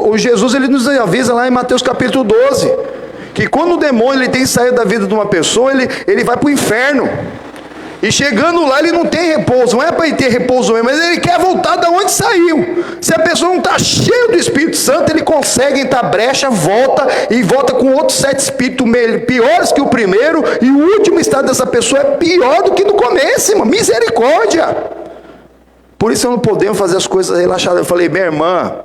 o Jesus ele nos avisa lá em Mateus capítulo 12, que quando o demônio ele tem saído da vida de uma pessoa, ele vai para o inferno. E chegando lá ele não tem repouso, não é para ele ter repouso mesmo, mas ele quer voltar da onde saiu. Se a pessoa não está cheia do Espírito Santo, ele consegue entrar brecha, volta com outros 7 espíritos piores que o primeiro, e o último estado dessa pessoa é pior do que no começo, irmão. Misericórdia! Por isso não podemos fazer as coisas relaxadas. Eu falei, minha irmã,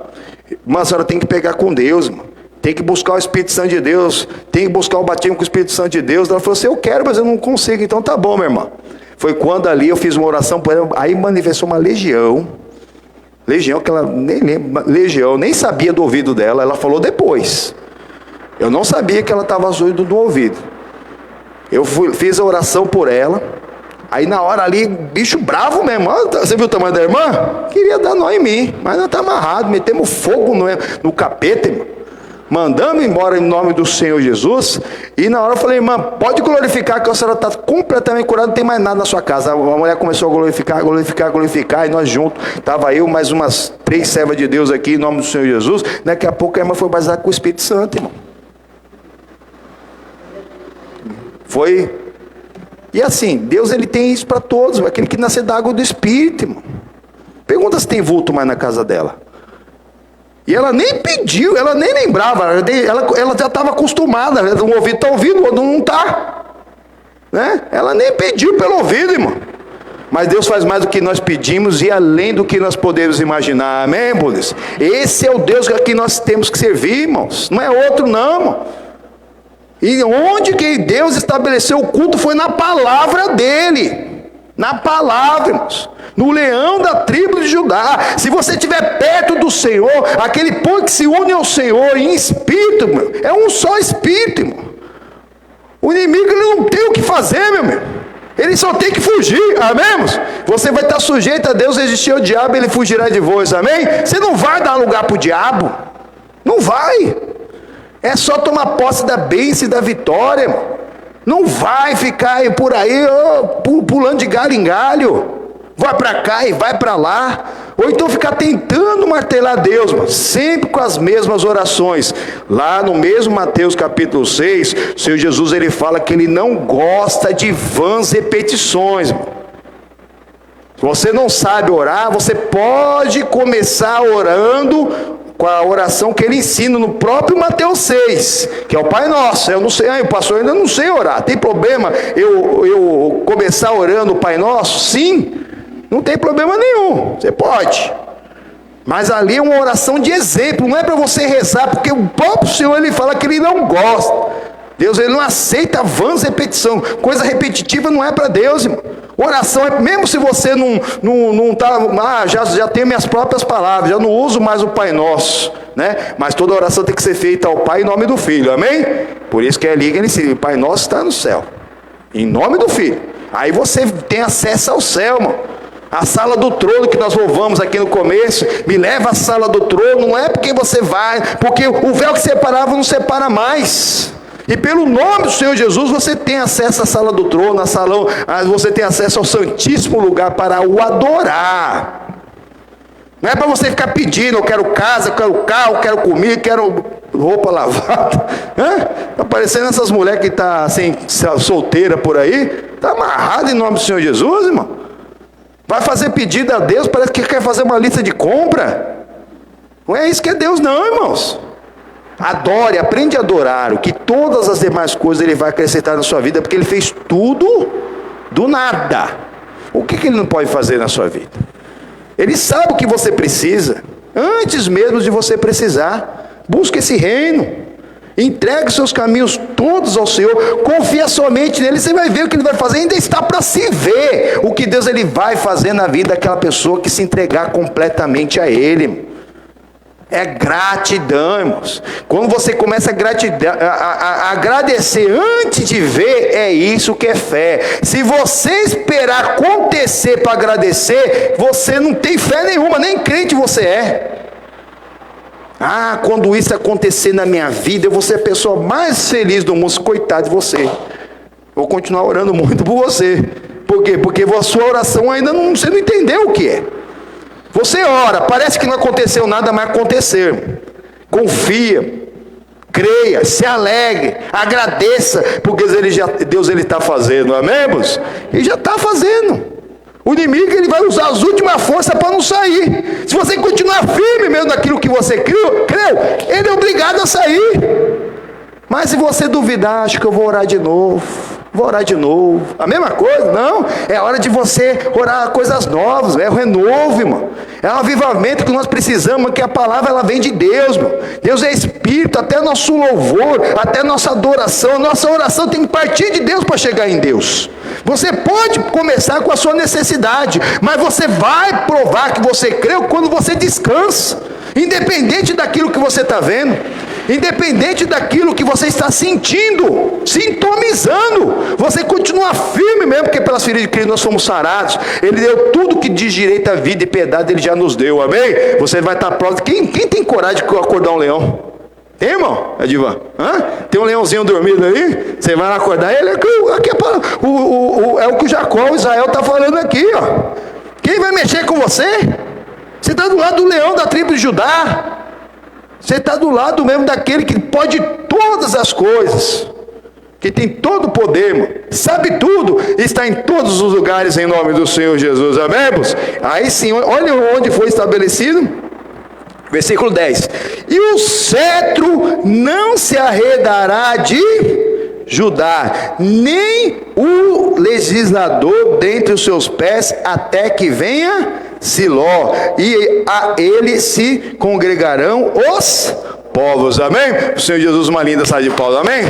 a senhora tem que pegar com Deus, irmão. Tem que buscar o Espírito Santo de Deus, tem que buscar o batismo com o Espírito Santo de Deus. Ela falou assim, eu quero, mas eu não consigo. Então tá bom, minha irmã. Foi quando ali eu fiz uma oração por ela, aí manifestou uma legião que ela nem lembra, nem sabia do ouvido dela, ela falou depois. Eu não sabia que ela estava surda do ouvido. Eu fiz a oração por ela, aí na hora ali, bicho bravo mesmo, você viu o tamanho da irmã? Queria dar nó em mim, mas não está amarrado, metemos fogo no capeta, irmão. Mandamos embora em nome do Senhor Jesus. E na hora eu falei, irmã, pode glorificar que a senhora está completamente curada, não tem mais nada na sua casa. A mulher começou a glorificar, e nós juntos, estava eu mais umas 3 servas de Deus aqui em nome do Senhor Jesus. Daqui a pouco a irmã foi batizada com o Espírito Santo, irmão. Foi. E assim, Deus ele tem isso para todos, aquele que nasce da água do Espírito, irmão. Pergunta se tem vulto mais na casa dela. E ela nem pediu, ela nem lembrava, ela já estava acostumada, um ouvido está ouvindo, o outro não está. Né? Ela nem pediu pelo ouvido, irmão. Mas Deus faz mais do que nós pedimos e além do que nós podemos imaginar. Amém, irmãos? Esse é o Deus que nós temos que servir, irmãos. Não é outro não, irmão. E onde que Deus estabeleceu o culto foi na palavra dele. Na palavra, irmãos. No leão da tribo de Judá. Se você estiver perto do Senhor, aquele povo que se une ao Senhor em espírito, meu, é um só espírito, irmão. O inimigo ele não tem o que fazer, meu irmão. Ele só tem que fugir, amém, irmãos? Você vai estar sujeito a Deus, existir o diabo, ele fugirá de vós, amém? Você não vai dar lugar para o diabo. Não vai. É só tomar posse da bênção e da vitória, irmão. Não vai ficar por aí, pulando de galho em galho. Vai para cá e vai para lá. Ou então ficar tentando martelar Deus, mano, sempre com as mesmas orações. Lá no mesmo Mateus capítulo 6, o Senhor Jesus ele fala que ele não gosta de vãs repetições, mano. Se você não sabe orar, você pode começar orando com a oração que ele ensina no próprio Mateus 6, que é o Pai Nosso. Eu não sei, pastor, eu ainda não sei orar. Tem problema eu começar orando o Pai Nosso? Sim. Não tem problema nenhum, você pode. Mas ali é uma oração de exemplo, não é para você rezar, porque o próprio Senhor ele fala que ele não gosta. Deus ele não aceita vãs repetição. Coisa repetitiva não é para Deus, irmão. Oração é, mesmo se você não tá, já tenho minhas próprias palavras, já não uso mais o Pai Nosso, né? Mas toda oração tem que ser feita ao Pai em nome do Filho, amém? Por isso que é ali que ele ensina, o Pai Nosso está no céu, em nome do Filho. Aí você tem acesso ao céu, irmão. A sala do trono que nós louvamos aqui no começo, me leva à sala do trono, não é porque você vai, porque o véu que separava não separa mais. E pelo nome do Senhor Jesus, você tem acesso à sala do trono, você tem acesso ao santíssimo lugar para o adorar. Não é para você ficar pedindo, eu quero casa, eu quero carro, eu quero comida, eu quero roupa lavada. Está parecendo essas mulheres que estão assim, solteira por aí. Está amarrado em nome do Senhor Jesus, irmão. Vai fazer pedido a Deus, parece que quer fazer uma lista de compra. Não é isso que é Deus não, irmãos. Adore, aprende a adorar, o que todas as demais coisas ele vai acrescentar na sua vida, porque ele fez tudo do nada. O que ele não pode fazer na sua vida? Ele sabe o que você precisa, antes mesmo de você precisar. Busque esse reino, entregue seus caminhos todos ao Senhor, confia somente nele, você vai ver o que ele vai fazer, ainda está para se ver o que Deus ele vai fazer na vida daquela pessoa que se entregar completamente a ele. É gratidão, irmãos. Quando você começa a agradecer antes de ver, é isso que é fé. Se você esperar acontecer para agradecer, você não tem fé nenhuma, nem crente você é. Quando isso acontecer na minha vida, eu vou ser a pessoa mais feliz do mundo. Coitado de você. Vou continuar orando muito por você. Por quê? Porque a sua oração ainda você não entendeu o que é. Você ora, parece que não aconteceu nada, mas aconteceu. Confia, creia, se alegre, agradeça, porque Deus ele está fazendo, amém, irmãos? Ele já está fazendo. O inimigo ele vai usar as últimas forças para não sair. Se você continuar firme mesmo naquilo que você creu, ele é obrigado a sair. Mas se você duvidar, acho que eu vou orar de novo. Vou orar de novo. A mesma coisa? Não. É hora de você orar coisas novas. É o renovo, irmão. É um avivamento que nós precisamos, que a palavra ela vem de Deus, irmão. Deus é Espírito, até nosso louvor, até nossa adoração. Nossa oração tem que partir de Deus para chegar em Deus. Você pode começar com a sua necessidade, mas você vai provar que você creu quando você descansa. Independente daquilo que você está vendo, independente daquilo que você está sentindo, sintomizando, você continua firme mesmo, porque pelas feridas de Cristo nós somos sarados. Ele deu tudo que diz direito à vida e piedade, ele já nos deu, amém? Você vai estar pronto. Quem tem coragem de acordar um leão? Tem, irmão? Edivan? Tem um leãozinho dormindo aí? Você vai lá acordar ele? Aqui é o que o Jacó, o Israel está falando aqui, ó. Quem vai mexer com você? Você está do lado do leão da tribo de Judá. Você está do lado mesmo daquele que pode todas as coisas, que tem todo o poder, irmão. Sabe tudo, está em todos os lugares em nome do Senhor Jesus, amém, irmãos? Aí sim, olha onde foi estabelecido, versículo 10: e o cetro não se arredará de Judá, nem o legislador dentre os seus pés, até que venha Siló, e a ele se congregarão os povos, amém? O Senhor Jesus, uma linda salva de palmas, amém?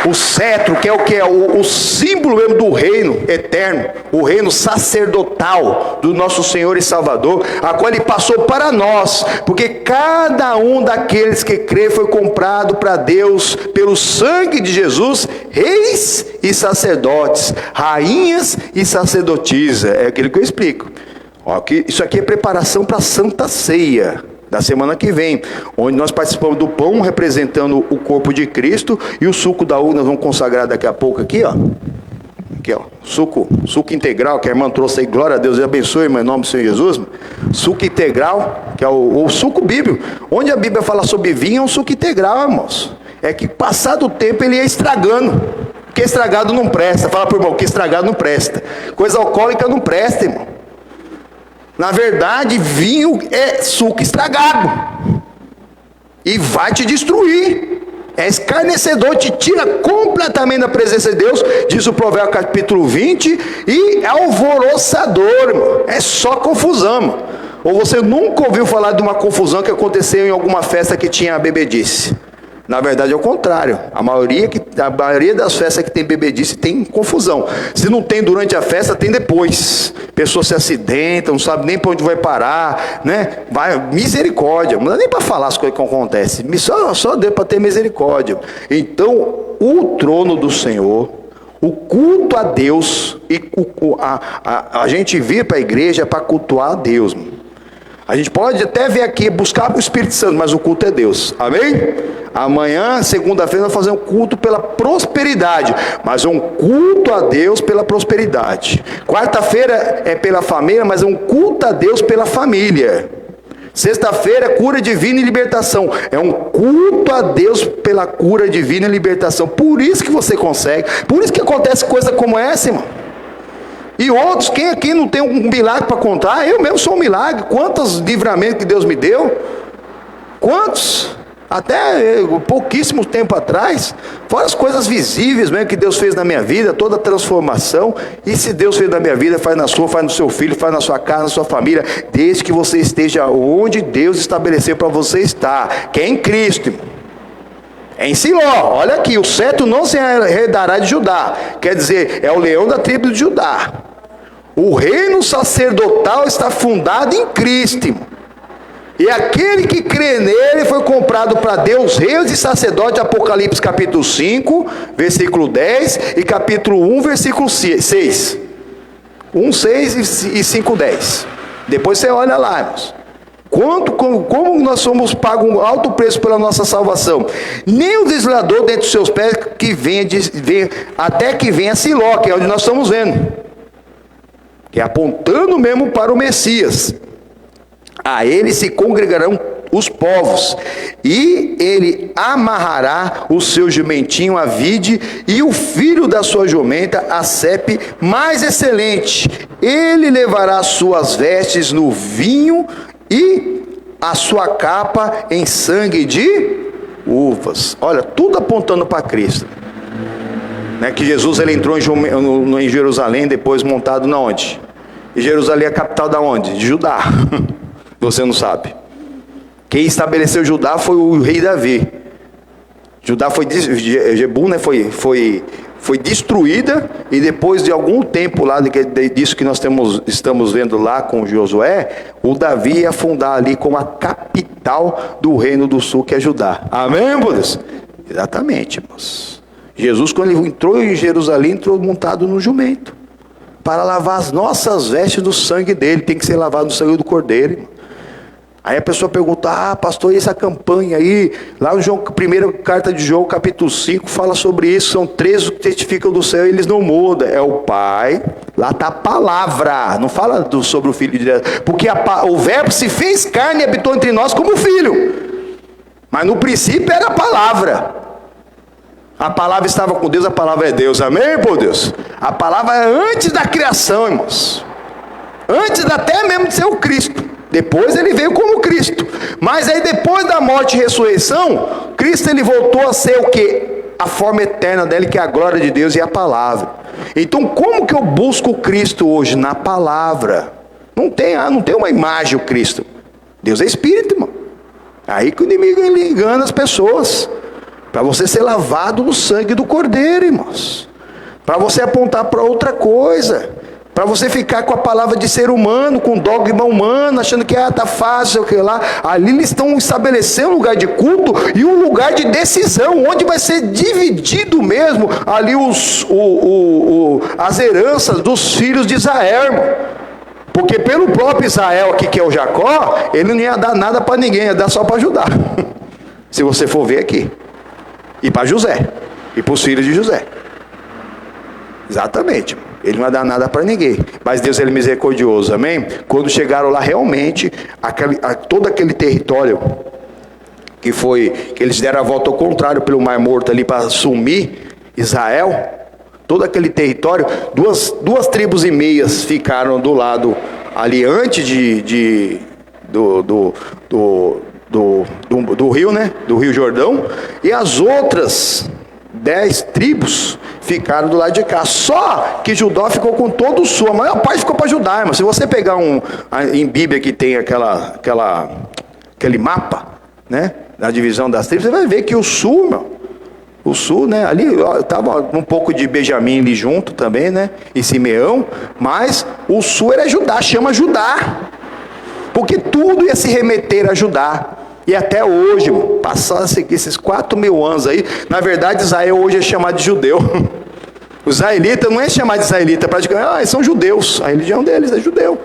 O cetro, que é o símbolo mesmo do reino eterno, o reino sacerdotal do nosso Senhor e Salvador, a qual ele passou para nós, porque cada um daqueles que crê foi comprado para Deus pelo sangue de Jesus, reis e sacerdotes, rainhas e sacerdotisas. É aquilo que eu explico. Isso aqui é preparação para a Santa Ceia da semana que vem, onde nós participamos do pão representando o corpo de Cristo, e o suco da uva nós vamos consagrar daqui a pouco aqui, ó. Aqui, ó, suco integral, que a irmã trouxe aí, glória a Deus, e abençoe, irmão, em nome do Senhor Jesus. Suco integral, que é o suco bíblico. Onde a Bíblia fala sobre vinho, é um suco integral, irmãos. É que passado o tempo ele ia estragando. Que estragado não presta. Fala pro irmão, que estragado não presta. Coisa alcoólica não presta, irmão. Na verdade, vinho é suco estragado. E vai te destruir. É escarnecedor, te tira completamente da presença de Deus, diz o Provérbio capítulo 20, e é alvoroçador, irmão. É só confusão, irmão. Ou você nunca ouviu falar de uma confusão que aconteceu em alguma festa que tinha bebedice? Na verdade é o contrário. A maioria das festas que tem bebedice tem confusão. Se não tem durante a festa, tem depois. Pessoas se acidentam, não sabe nem para onde vai parar, né? Misericórdia. Não dá nem para falar as coisas que acontecem. Só deu para ter misericórdia. Então, o trono do Senhor, o culto a Deus, e a gente vir para a igreja para cultuar a Deus. A gente pode até vir aqui buscar o Espírito Santo, mas o culto é Deus. Amém? Amanhã, segunda-feira, nós vamos fazer um culto pela prosperidade, mas é um culto a Deus pela prosperidade. Quarta-feira é pela família, mas é um culto a Deus pela família. Sexta-feira é cura divina e libertação. É um culto a Deus pela cura divina e libertação. Por isso que você consegue. Por isso que acontece coisa como essa, irmão. E outros, quem aqui não tem um milagre para contar? Eu mesmo sou um milagre. Quantos livramentos que Deus me deu? Quantos? Até pouquíssimo tempo atrás. Fora as coisas visíveis mesmo que Deus fez na minha vida, toda a transformação. E se Deus fez na minha vida, faz na sua, faz no seu filho, faz na sua casa, na sua família, desde que você esteja onde Deus estabeleceu para você estar, que é em Cristo, irmão. É em Siló. Olha aqui, o cetro não se herdará de Judá. Quer dizer, é o leão da tribo de Judá. O reino sacerdotal está fundado em Cristo, irmão. E aquele que crê nele foi comprado para Deus, reis e sacerdote. Apocalipse capítulo 5, versículo 10, e capítulo 1, versículo 6. 1, 6 e 5, 10. Depois você olha lá, irmãos. Como nós somos pagos um alto preço pela nossa salvação. Nem o deslador dentre os seus pés que venha até que venha Siló, que é onde nós estamos vendo, que é apontando mesmo para o Messias. A ele se congregarão os povos, e ele amarrará o seu jumentinho à vide, e o filho da sua jumenta a cepe mais excelente. Ele levará as suas vestes no vinho e a sua capa em sangue de uvas. Olha, tudo apontando para Cristo, né? Que Jesus ele entrou em Jerusalém, depois montado na onde? E Jerusalém é a capital da onde? De Judá. Você não sabe. Quem estabeleceu Judá foi o rei Davi. Judá foi Jebu, né? Foi destruída, e depois de algum tempo lá disso que nós estamos vendo lá com Josué, o Davi ia fundar ali como a capital do reino do sul, que é Judá. Amém, Deus? Exatamente, irmãos. Jesus, quando ele entrou em Jerusalém, entrou montado no jumento, para lavar as nossas vestes do sangue dele. Tem que ser lavado no sangue do Cordeiro, irmão. Aí a pessoa pergunta: pastor, e essa campanha aí? Lá no primeira carta de João, capítulo 5, fala sobre isso. São 3 que testificam do céu e eles não mudam. É o Pai, lá está a palavra. Não fala sobre o Filho de Deus. Porque o verbo se fez carne e habitou entre nós como filho. Mas no princípio era a palavra. A palavra estava com Deus, a palavra é Deus. Amém, por Deus? A palavra é antes da criação, irmãos. Antes até mesmo de ser o Cristo. Depois ele veio como Cristo. Mas aí depois da morte e ressurreição, Cristo ele voltou a ser o quê? A forma eterna dele, que é a glória de Deus e a palavra. Então como que eu busco o Cristo hoje? Na palavra. Não tem uma imagem o Cristo. Deus é Espírito, irmão. Aí que o inimigo ele engana as pessoas. Para você ser lavado no sangue do Cordeiro, irmãos. Para você apontar para outra coisa. Para você ficar com a palavra de ser humano, com dogma humano, achando que tá fácil, sei lá. Ali eles estão estabelecendo um lugar de culto e um lugar de decisão, onde vai ser dividido mesmo ali as heranças dos filhos de Israel, irmão. Porque pelo próprio Israel aqui, que é o Jacó, ele não ia dar nada para ninguém, ia dar só para Judá. Se você for ver aqui. E para José. E para os filhos de José. Exatamente. Ele não vai dar nada para ninguém. Mas Deus ele é misericordioso, amém? Quando chegaram lá realmente, todo aquele território que eles deram a volta ao contrário pelo Mar Morto ali para assumir Israel, todo aquele território, duas tribos e meias ficaram do lado ali antes do rio, né? Do Rio Jordão. E as outras 10 tribos ficaram do lado de cá. Só que Judá ficou com todo o sul. A maior parte ficou para Judá, irmão. Se você pegar em Bíblia que tem aquele mapa, né? Da divisão das tribos, você vai ver que o sul, irmão, o sul, né? Ali estava um pouco de Benjamim ali junto também, né? E Simeão. Mas o sul era Judá, chama Judá. Porque tudo ia se remeter a Judá. E até hoje, passaram-se esses 4.000 anos aí. Na verdade, Israel hoje é chamado de judeu. Os israelitas não é chamado de israelita, praticamente, eles são judeus. A religião deles é judeu.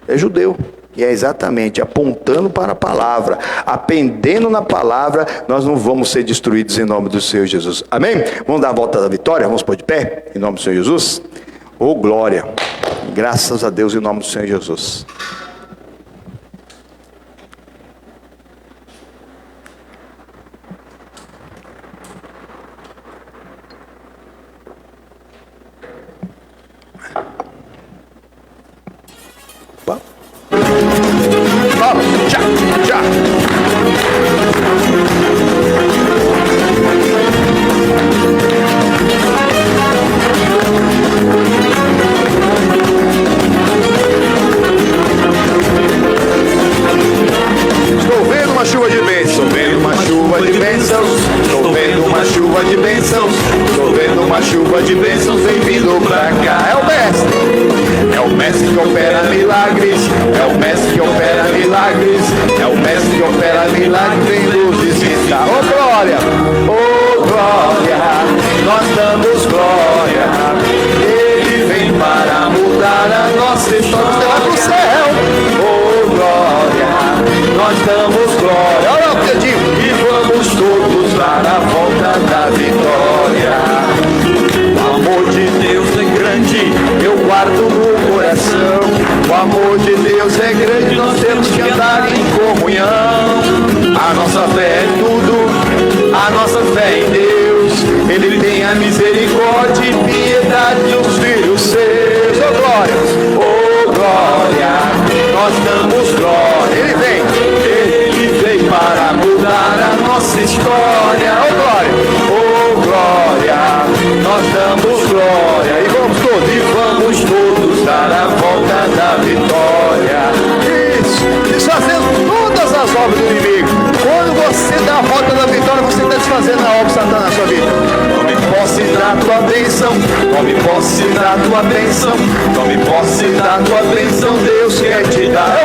É judeu. E é exatamente apontando para a palavra, aprendendo na palavra, nós não vamos ser destruídos em nome do Senhor Jesus. Amém? Vamos dar a volta da vitória? Vamos pôr de pé em nome do Senhor Jesus? Oh, glória! Graças a Deus em nome do Senhor Jesus. Vamos, já, já. Estou vendo uma chuva de bênçãos, vendo uma chuva de bênçãos, estou vendo uma chuva de bênçãos, estou vendo uma chuva de bênçãos, vem vindo pra cá. É o mestre que opera milagres, é o mestre que opera milagres, é o mestre que opera milagres, vem nos visitar. Oh glória, nós damos glória, ele vem para mudar a nossa história. Você vai pro céu, oh glória, nós damos glória, olha o dedinho, e vamos todos dar a volta da vitória. O amor de Deus é grande, eu guardo no coração. O amor de Deus é grande, nós temos que andar em comunhão. A nossa fé é tudo, a nossa fé em Deus. Ele tem a misericórdia e piedade dos filhos seus. Oh glória, oh glória, nós damos glória. Ele vem para mudar a nossa história. Oh glória, oh glória, nós damos glória. E vamos todos dar a volta da vitória. Isso, fazendo todas as obras do inimigo. Quando você dá a volta da vitória, você está desfazendo a obra de Satanás na sua vida. Tome posse da tua bênção, tome posse da tua bênção, tome posse da tua bênção, Deus quer te dar. É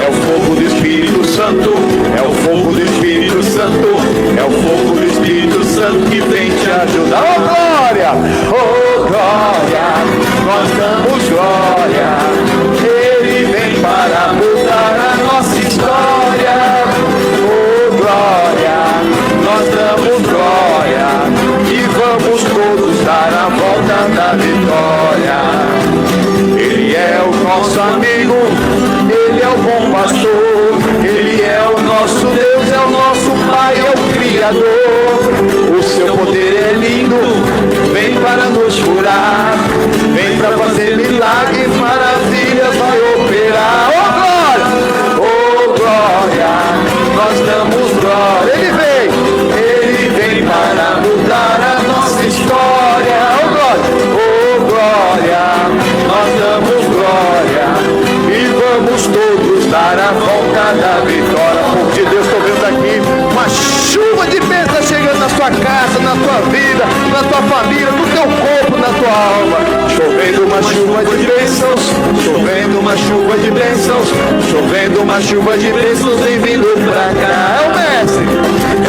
o fogo do Espírito Santo, é o fogo do Espírito Santo, é o fogo do Espírito Santo que vem te ajudar. Oh glória, oh glória, nós damos glória, ele vem para mudar a nossa história. Oh glória, nós damos glória, e vamos todos dar a volta da vitória. Ele é o nosso amigo, ele é o bom pastor, ele é o nosso Deus, é o nosso Pai, é o Criador. O seu poder é lindo, vem para nos curar, vem para fazer milagres, maravilhas vai operar. Oh glória, nós damos glória. Ele vem para mudar a nossa história. Oh glória, nós damos glória, e vamos todos dar a volta da vitória. Porque Deus, estou vendo aqui uma chuva de bênçãos chegando na sua casa, na tua vida, na tua família, no teu corpo, na tua alma. Chovendo uma chuva de bênçãos, chovendo uma chuva de bênçãos, chovendo uma chuva de bênçãos, vem vindo pra cá.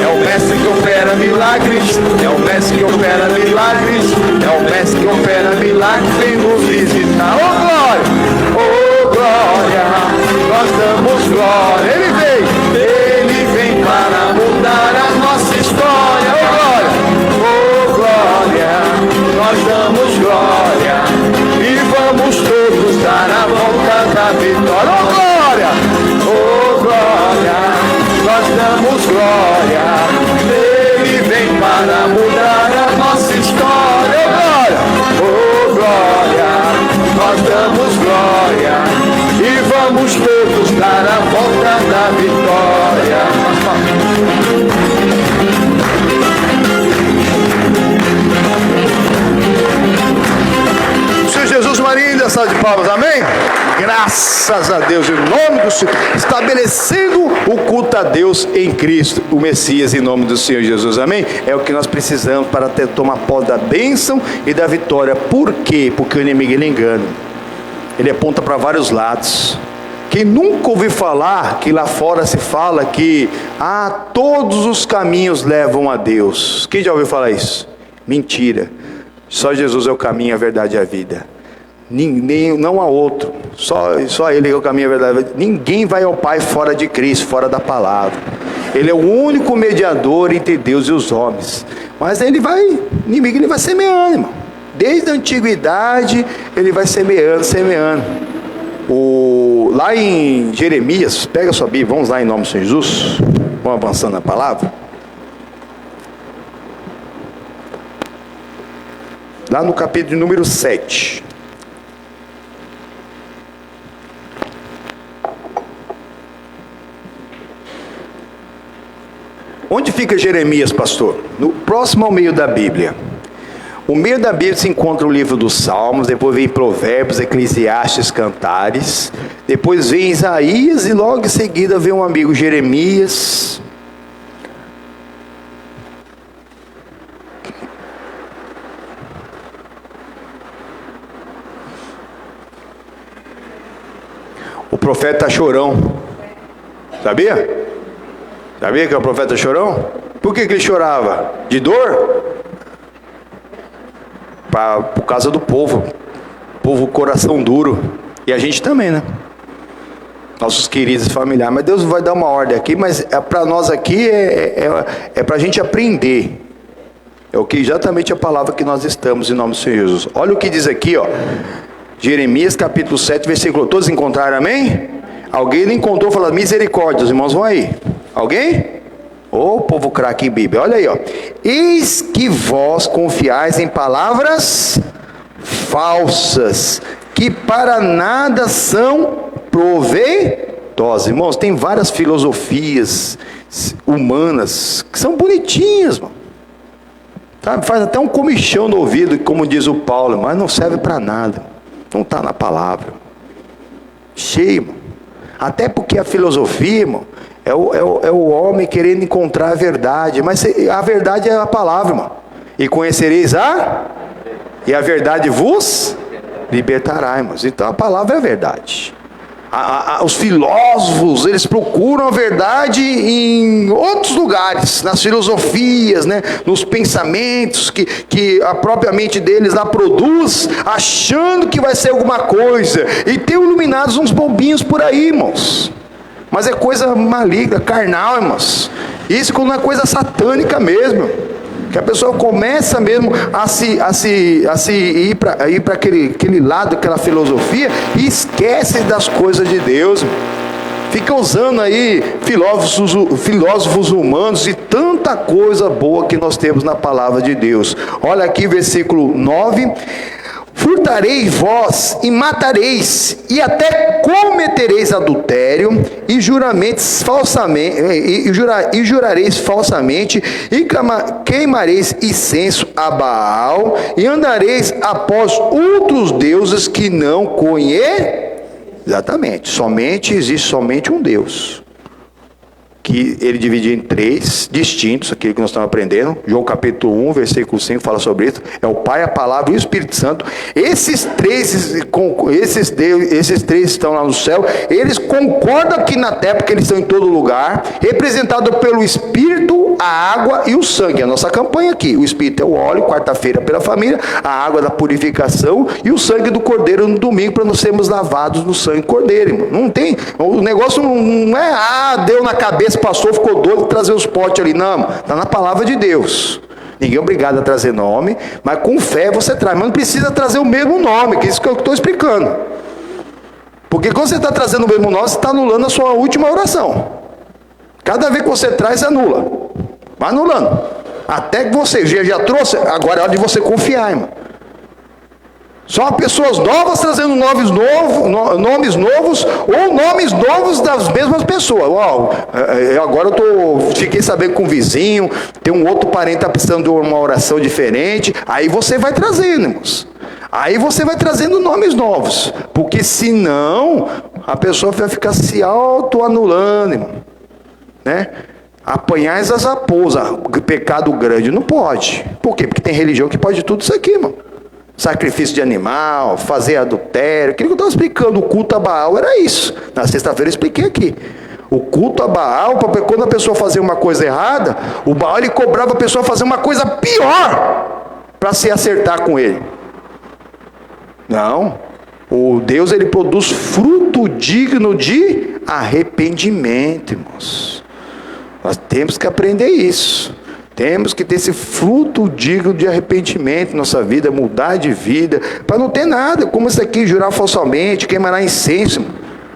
É o mestre que opera milagres, é o mestre que opera milagres, é o mestre que opera milagres, vem nos visitar. Oh glória, oh glória, nós damos glória. Ele vem para mudar a nossa história. Oh glória, nós damos glória, e vamos todos dar a volta da vitória. Oh glória, nós damos glória, ele vem para mudar a nossa história. Oh glória, nós damos glória, e vamos todos dar para a volta da vitória. Senhor Jesus, Maria, ainda salve de palmas, amém? Graças a Deus, em nome do Senhor, estabelecendo o culto a Deus em Cristo, o Messias, em nome do Senhor Jesus, amém? É o que nós precisamos para tomar posse da bênção e da vitória. Por quê? Porque o inimigo, ele engana, ele aponta para vários lados. Quem nunca ouviu falar que lá fora se fala que todos os caminhos levam a Deus? Quem já ouviu falar isso? Mentira. Só Jesus é o caminho, a verdade e a vida. Não há outro. Só Ele é o caminho, a verdade e a vida. Ninguém vai ao Pai fora de Cristo, fora da palavra. Ele é o único mediador entre Deus e os homens. Mas o inimigo ele vai semeando, irmão. Desde a antiguidade ele vai semeando. Lá em Jeremias, pega a sua Bíblia, vamos lá em nome do Senhor Jesus. Vamos avançando na palavra. Lá no capítulo número 7. Onde fica Jeremias, pastor? Próximo ao meio da Bíblia. O meio da Bíblia se encontra o livro dos Salmos, depois vem Provérbios, Eclesiastes, Cantares, depois vem Isaías e logo em seguida vem um amigo Jeremias. O profeta chorão. Sabia? Sabia que é o profeta chorão? Por que ele chorava? De dor? Por causa do povo coração duro, e a gente também, né? Nossos queridos familiares. Mas Deus vai dar uma ordem aqui, mas para nós aqui é para a gente aprender. É o que exatamente a palavra que nós estamos em nome do Senhor Jesus. Olha o que diz aqui, ó. Jeremias capítulo 7, versículo. Todos encontraram, amém? Alguém não encontrou, fala misericórdia, os irmãos vão aí. Alguém? Ô povo craque em Bíblia, olha aí, ó. Eis que vós confiais em palavras falsas, que para nada são proveitosas. Irmãos, tem várias filosofias humanas que são bonitinhas, mano. Sabe? Faz até um comichão no ouvido, como diz o Paulo, mas não serve para nada. Não está na palavra. Cheio, mano. Até porque a filosofia, irmão, é o homem querendo encontrar a verdade. Mas a verdade é a palavra, irmão. E conhecereis e a verdade vos libertará, irmãos. Então a palavra é a verdade. Os filósofos, eles procuram a verdade em outros lugares, nas filosofias, né? Nos pensamentos que a própria mente deles lá produz, achando que vai ser alguma coisa. E tem iluminados uns bobinhos por aí, irmãos. Mas é coisa maligna, carnal, irmãos. Isso quando é coisa satânica mesmo. Que a pessoa começa mesmo a se ir para aquele lado, aquela filosofia, e esquece das coisas de Deus. Fica usando aí filósofos humanos e tanta coisa boa que nós temos na palavra de Deus. Olha aqui versículo 9. Furtareis vós e matareis, e até cometereis adultério, e jurareis falsamente, e queimareis incenso a Baal, e andareis após outros deuses que não conheceis. Exatamente, existe somente um Deus, que ele divide em três distintos, aquilo que nós estamos aprendendo. João capítulo 1, versículo 5 fala sobre isso. É o Pai, a Palavra e o Espírito Santo. Esses três estão lá no céu. Eles concordam aqui na terra, porque eles estão em todo lugar, representados pelo Espírito, a água e o sangue. A nossa campanha aqui, o Espírito é o óleo, quarta-feira pela família, a água da purificação e o sangue do Cordeiro no domingo, para nós sermos lavados no sangue do Cordeiro, irmão. Não tem, o negócio não é, deu na cabeça, passou, ficou doido de trazer os potes ali. Não, está na palavra de Deus. Ninguém é obrigado a trazer nome, mas com fé você traz. Mas não precisa trazer o mesmo nome, que é isso que eu estou explicando. Porque quando você está trazendo o mesmo nome, você está anulando a sua última oração. Cada vez que você traz, anula. Vai anulando. Até que você já trouxe, agora é hora de você confiar, irmão. Só pessoas novas trazendo nomes novos ou nomes novos das mesmas pessoas. Agora fiquei sabendo com um vizinho, tem um outro parente que está precisando de uma oração diferente. Aí você vai trazendo, irmãos. Aí você vai trazendo nomes novos. Porque senão a pessoa vai ficar se autoanulando, irmão. Né? Apanhais as raposas, pecado grande não pode. Por quê? Porque tem religião que pode tudo isso aqui, irmão. Sacrifício de animal, fazer adultério. Aquilo que eu estava explicando, o culto a Baal era isso. Na sexta-feira eu expliquei aqui. O culto a Baal, quando a pessoa fazia uma coisa errada, o Baal ele cobrava a pessoa fazer uma coisa pior para se acertar com ele. Não. O Deus ele produz fruto digno de arrependimento, irmãos. Nós temos que aprender isso. Temos que ter esse fruto digno de arrependimento em nossa vida, mudar de vida, para não ter nada, como isso aqui, jurar falsamente, queimar incenso.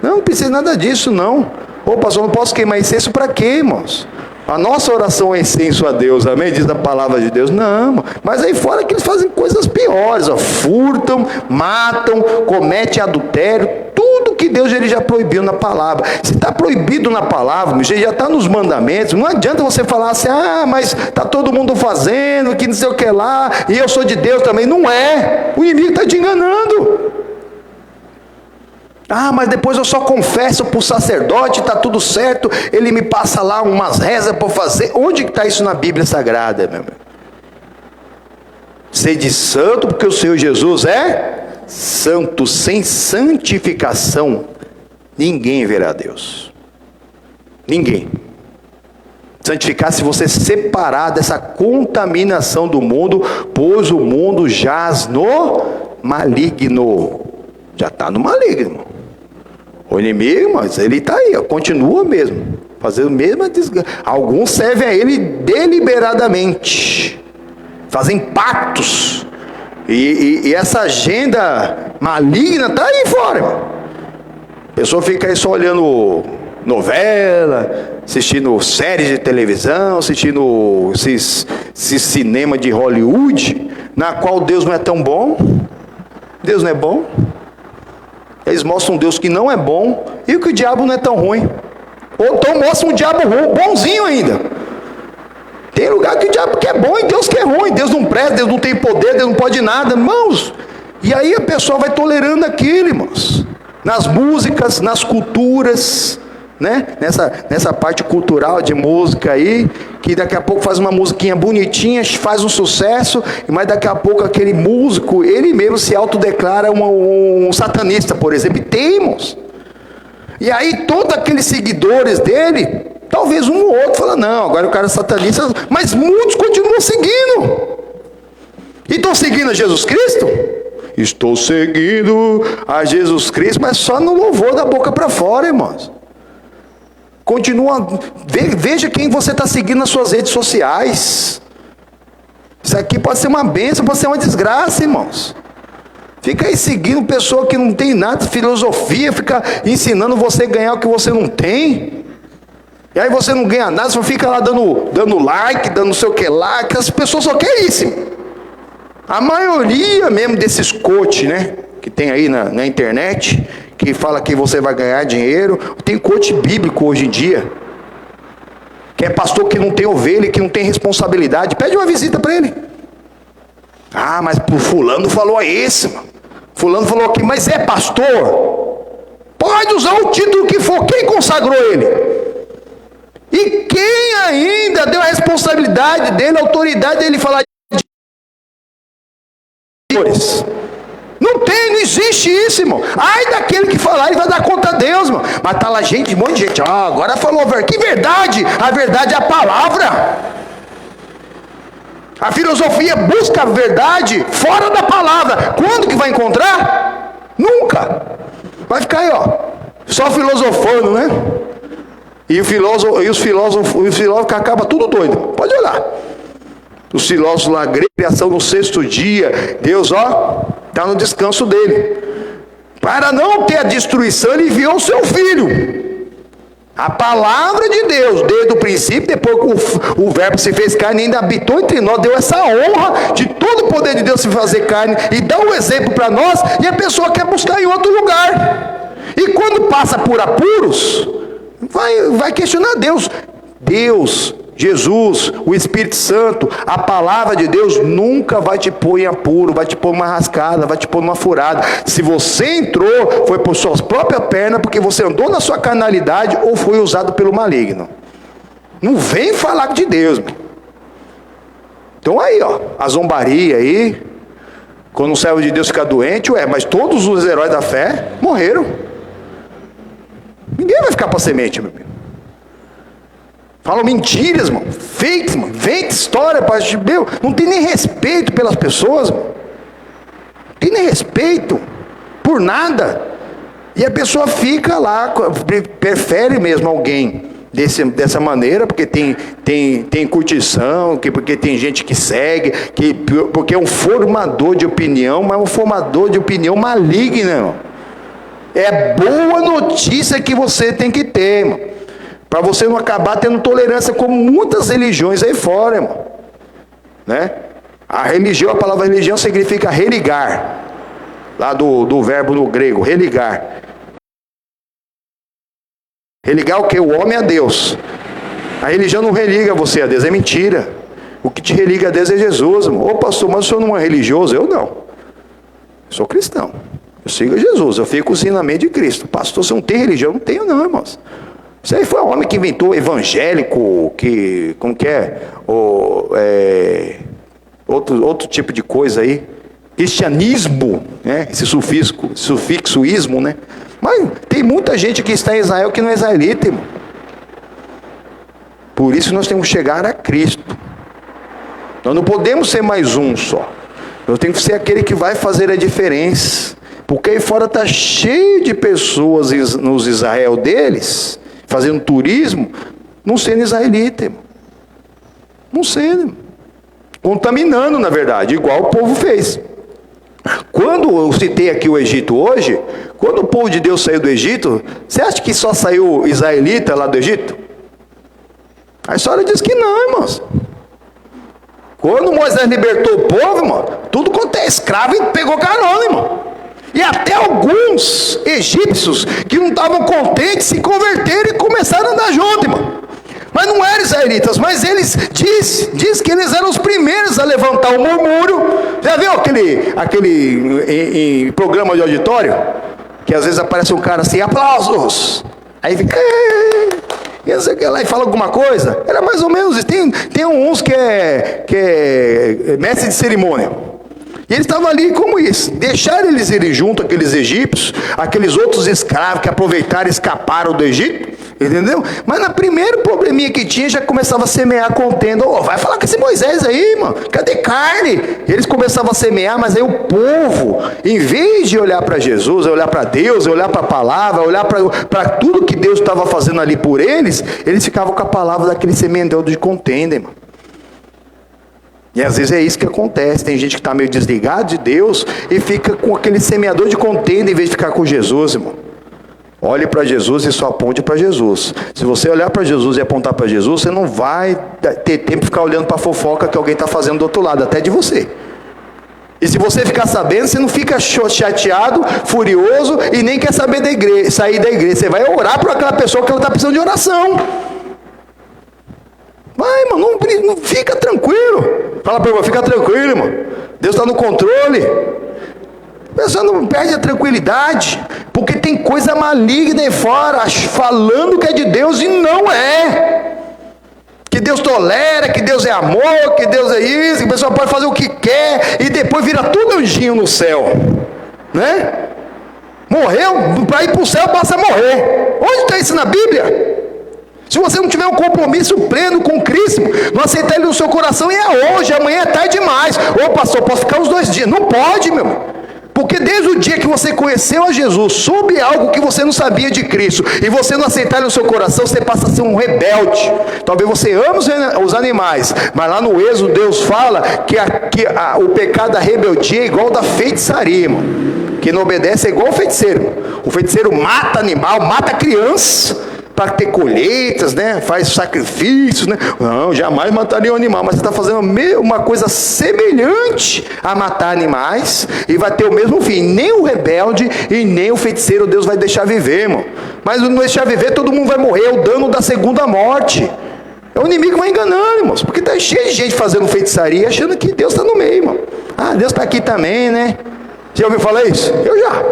Não precisa nada disso, não. Ô pastor, não posso queimar incenso para quê, irmãos? A nossa oração é incenso a Deus, amém? Diz a palavra de Deus. Não, mas aí fora que eles fazem coisas piores, furtam, matam, cometem adultério, tudo que Deus ele já proibiu na palavra. Se está proibido na palavra, já está nos mandamentos, não adianta você falar assim, mas está todo mundo fazendo, que não sei o que lá, e eu sou de Deus também. Não é, o inimigo está te enganando. Mas depois eu só confesso para o sacerdote, está tudo certo, ele me passa lá umas rezas para fazer. Onde está isso na Bíblia Sagrada, meu irmão? Sede santo, porque o Senhor Jesus é santo. Sem santificação, ninguém verá Deus. Ninguém. Santificar se você separar dessa contaminação do mundo, pois o mundo jaz no maligno. Já está no maligno. O inimigo, mas ele está aí, continua mesmo, fazendo a mesma desgraça. Alguns servem a ele deliberadamente, fazem pactos, e essa agenda maligna está aí fora, irmão. A pessoa fica aí só olhando novela, assistindo séries de televisão, assistindo esses cinema de Hollywood, na qual Deus não é tão bom. Deus não é bom. Eles mostram um Deus que não é bom e que o diabo não é tão ruim. Ou então mostram um diabo bonzinho ainda. Tem lugar que o diabo que é bom e Deus que é ruim. Deus não presta, Deus não tem poder, Deus não pode nada, irmãos. E aí a pessoa vai tolerando aquilo, irmãos. Nas músicas, nas culturas, né? Nessa parte cultural de música aí, que daqui a pouco faz uma musiquinha bonitinha, faz um sucesso, mas daqui a pouco aquele músico, ele mesmo se autodeclara um satanista, por exemplo, e tem, irmãos. E aí todos aqueles seguidores dele, talvez um ou outro fala, não, agora o cara é satanista, mas muitos continuam seguindo. E estão seguindo a Jesus Cristo? Estou seguindo a Jesus Cristo, mas só no louvor da boca para fora, irmãos. Continua, veja quem você está seguindo nas suas redes sociais. Isso aqui pode ser uma bênção, pode ser uma desgraça, irmãos. Fica aí seguindo pessoa que não tem nada de filosofia, fica ensinando você a ganhar o que você não tem. E aí você não ganha nada, você fica lá dando like, dando não sei o que lá, que as pessoas só querem isso. A maioria mesmo desses coach, né, que tem aí na internet, que fala que você vai ganhar dinheiro, tem coach bíblico hoje em dia, que é pastor que não tem ovelha, que não tem responsabilidade, pede uma visita para ele. Mas o fulano falou isso, mano. Fulano falou aqui, mas é pastor? Pode usar o título que for, quem consagrou ele? E quem ainda deu a responsabilidade dele, a autoridade dele falar de não tem, não existe isso, irmão. Ai daquele que falar, ele vai dar conta a Deus, irmão. Mas tá lá gente, um monte de gente, agora falou a verdade. Que verdade? A verdade é a palavra. A filosofia busca a verdade fora da palavra. Quando que vai encontrar? Nunca. Vai ficar aí, só filosofando, né? E os filósofos acabam tudo doido. Pode olhar. Os filósofos lá, criação no 6º dia, Deus, está no descanso dele. Para não ter a destruição, ele enviou o seu filho. A palavra de Deus, desde o princípio, depois que o verbo se fez carne, ainda habitou entre nós, deu essa honra de todo o poder de Deus se fazer carne, e dá um exemplo para nós, e a pessoa quer buscar em outro lugar. E quando passa por apuros, vai questionar Deus. Deus, Jesus, o Espírito Santo, a palavra de Deus nunca vai te pôr em apuro, vai te pôr numa rascada, vai te pôr numa furada. Se você entrou, foi por suas próprias pernas, porque você andou na sua carnalidade ou foi usado pelo maligno. Não vem falar de Deus, meu. Então aí, ó, a zombaria aí, quando um servo de Deus fica doente, mas todos os heróis da fé morreram. Ninguém vai ficar para semente, meu amigo. Falam mentiras, irmão. Fakes, mano. Vem história, meu. Não tem nem respeito pelas pessoas, mano. Não tem nem respeito por nada. E a pessoa fica lá, prefere mesmo alguém dessa maneira, porque tem curtição, porque tem gente que segue, porque é um formador de opinião, mas é um formador de opinião maligno, irmão. É boa notícia que você tem que ter, irmão, para você não acabar tendo tolerância como muitas religiões aí fora, irmão. Né? A religião, a palavra religião significa religar, lá do verbo no grego, religar. Religar o que? O homem a Deus. A religião não religa você a Deus, é mentira. O que te religa a Deus é Jesus, irmão. Ô pastor, mas o senhor não é religioso? Eu não. Eu sou cristão. Eu sigo Jesus, eu fico com o ensinamento de Cristo. Pastor, você não tem religião? Não tenho não, irmãos. Isso aí foi o homem que inventou evangélico, como que é? Outro tipo de coisa aí. Cristianismo, né? Esse sufixoísmo, né? Mas tem muita gente que está em Israel que não é israelita, irmão. Por isso nós temos que chegar a Cristo. Nós não podemos ser mais um só. Nós temos que ser aquele que vai fazer a diferença. Porque aí fora está cheio de pessoas nos Israel deles, fazendo turismo, não sendo israelita, irmão. Não sendo, irmão. Contaminando, na verdade, igual o povo fez. Quando eu citei aqui o Egito hoje, quando o povo de Deus saiu do Egito, você acha que só saiu israelita lá do Egito? A história diz que não, irmãos. Quando Moisés libertou o povo, irmão, tudo quanto é escravo pegou carona, irmão. E até alguns egípcios que não estavam contentes se converteram e começaram a andar junto, irmão. Mas não eram israelitas, mas eles diz que eles eram os primeiros a levantar o murmúrio. Já viu aquele em programa de auditório? Que às vezes aparece um cara assim, aplausos. Aí fica... E não sei o que lá e fala alguma coisa. Era mais ou menos isso. Tem uns que é mestre de cerimônia. E eles estavam ali como isso. Deixaram eles irem junto, aqueles egípcios, aqueles outros escravos que aproveitaram e escaparam do Egito. Entendeu? Mas no primeiro probleminha que tinha, já começava a semear contenda. Vai falar com esse Moisés aí, mano. Cadê carne? E eles começavam a semear, mas aí o povo, em vez de olhar para Jesus, olhar para Deus, olhar para a palavra, olhar para tudo que Deus estava fazendo ali por eles ficavam com a palavra daquele semeador de contenda, irmão. E às vezes é isso que acontece. Tem gente que está meio desligado de Deus e fica com aquele semeador de contenda em vez de ficar com Jesus, irmão. Olhe para Jesus e só aponte para Jesus. Se você olhar para Jesus e apontar para Jesus, você não vai ter tempo de ficar olhando para a fofoca que alguém está fazendo do outro lado, até de você. E se você ficar sabendo, você não fica chateado, furioso e nem quer saber da igreja, sair da igreja. Você vai orar por aquela pessoa que ela está precisando de oração. Vai, irmão, não fica tranquilo. Fala para o irmão, fica tranquilo, irmão. Deus está no controle. A pessoa não perde a tranquilidade, porque tem coisa maligna aí fora, falando que é de Deus e não é. Que Deus tolera, que Deus é amor, que Deus é isso, que a pessoa pode fazer o que quer, e depois vira tudo anjinho no céu. Né? Morreu, para ir para o céu basta morrer. Onde está isso na Bíblia? Se você não tiver um compromisso pleno com Cristo, não aceitar Ele no seu coração, e é hoje, amanhã é tarde demais. Ô pastor, posso ficar uns 2 dias? Não pode, meu irmão. Porque desde o dia que você conheceu a Jesus, soube algo que você não sabia de Cristo, e você não aceitar Ele no seu coração, você passa a ser um rebelde. Talvez você ame os animais, mas lá no Êxodo Deus fala que o pecado da rebeldia é igual da feitiçaria, irmão. Quem não obedece é igual ao feiticeiro. O feiticeiro mata animal, mata criança, para ter colheitas, né? Faz sacrifícios, né? Não, jamais mataria um animal, mas você está fazendo uma coisa semelhante a matar animais, e vai ter o mesmo fim. Nem o rebelde e nem o feiticeiro Deus vai deixar viver, irmão. Mas não deixar viver, todo mundo vai morrer, é o dano da segunda morte. É o inimigo que vai enganando, irmãos, porque está cheio de gente fazendo feitiçaria, achando que Deus está no meio, irmão. Ah, Deus está aqui também, né? Já ouviu falar isso? Eu já.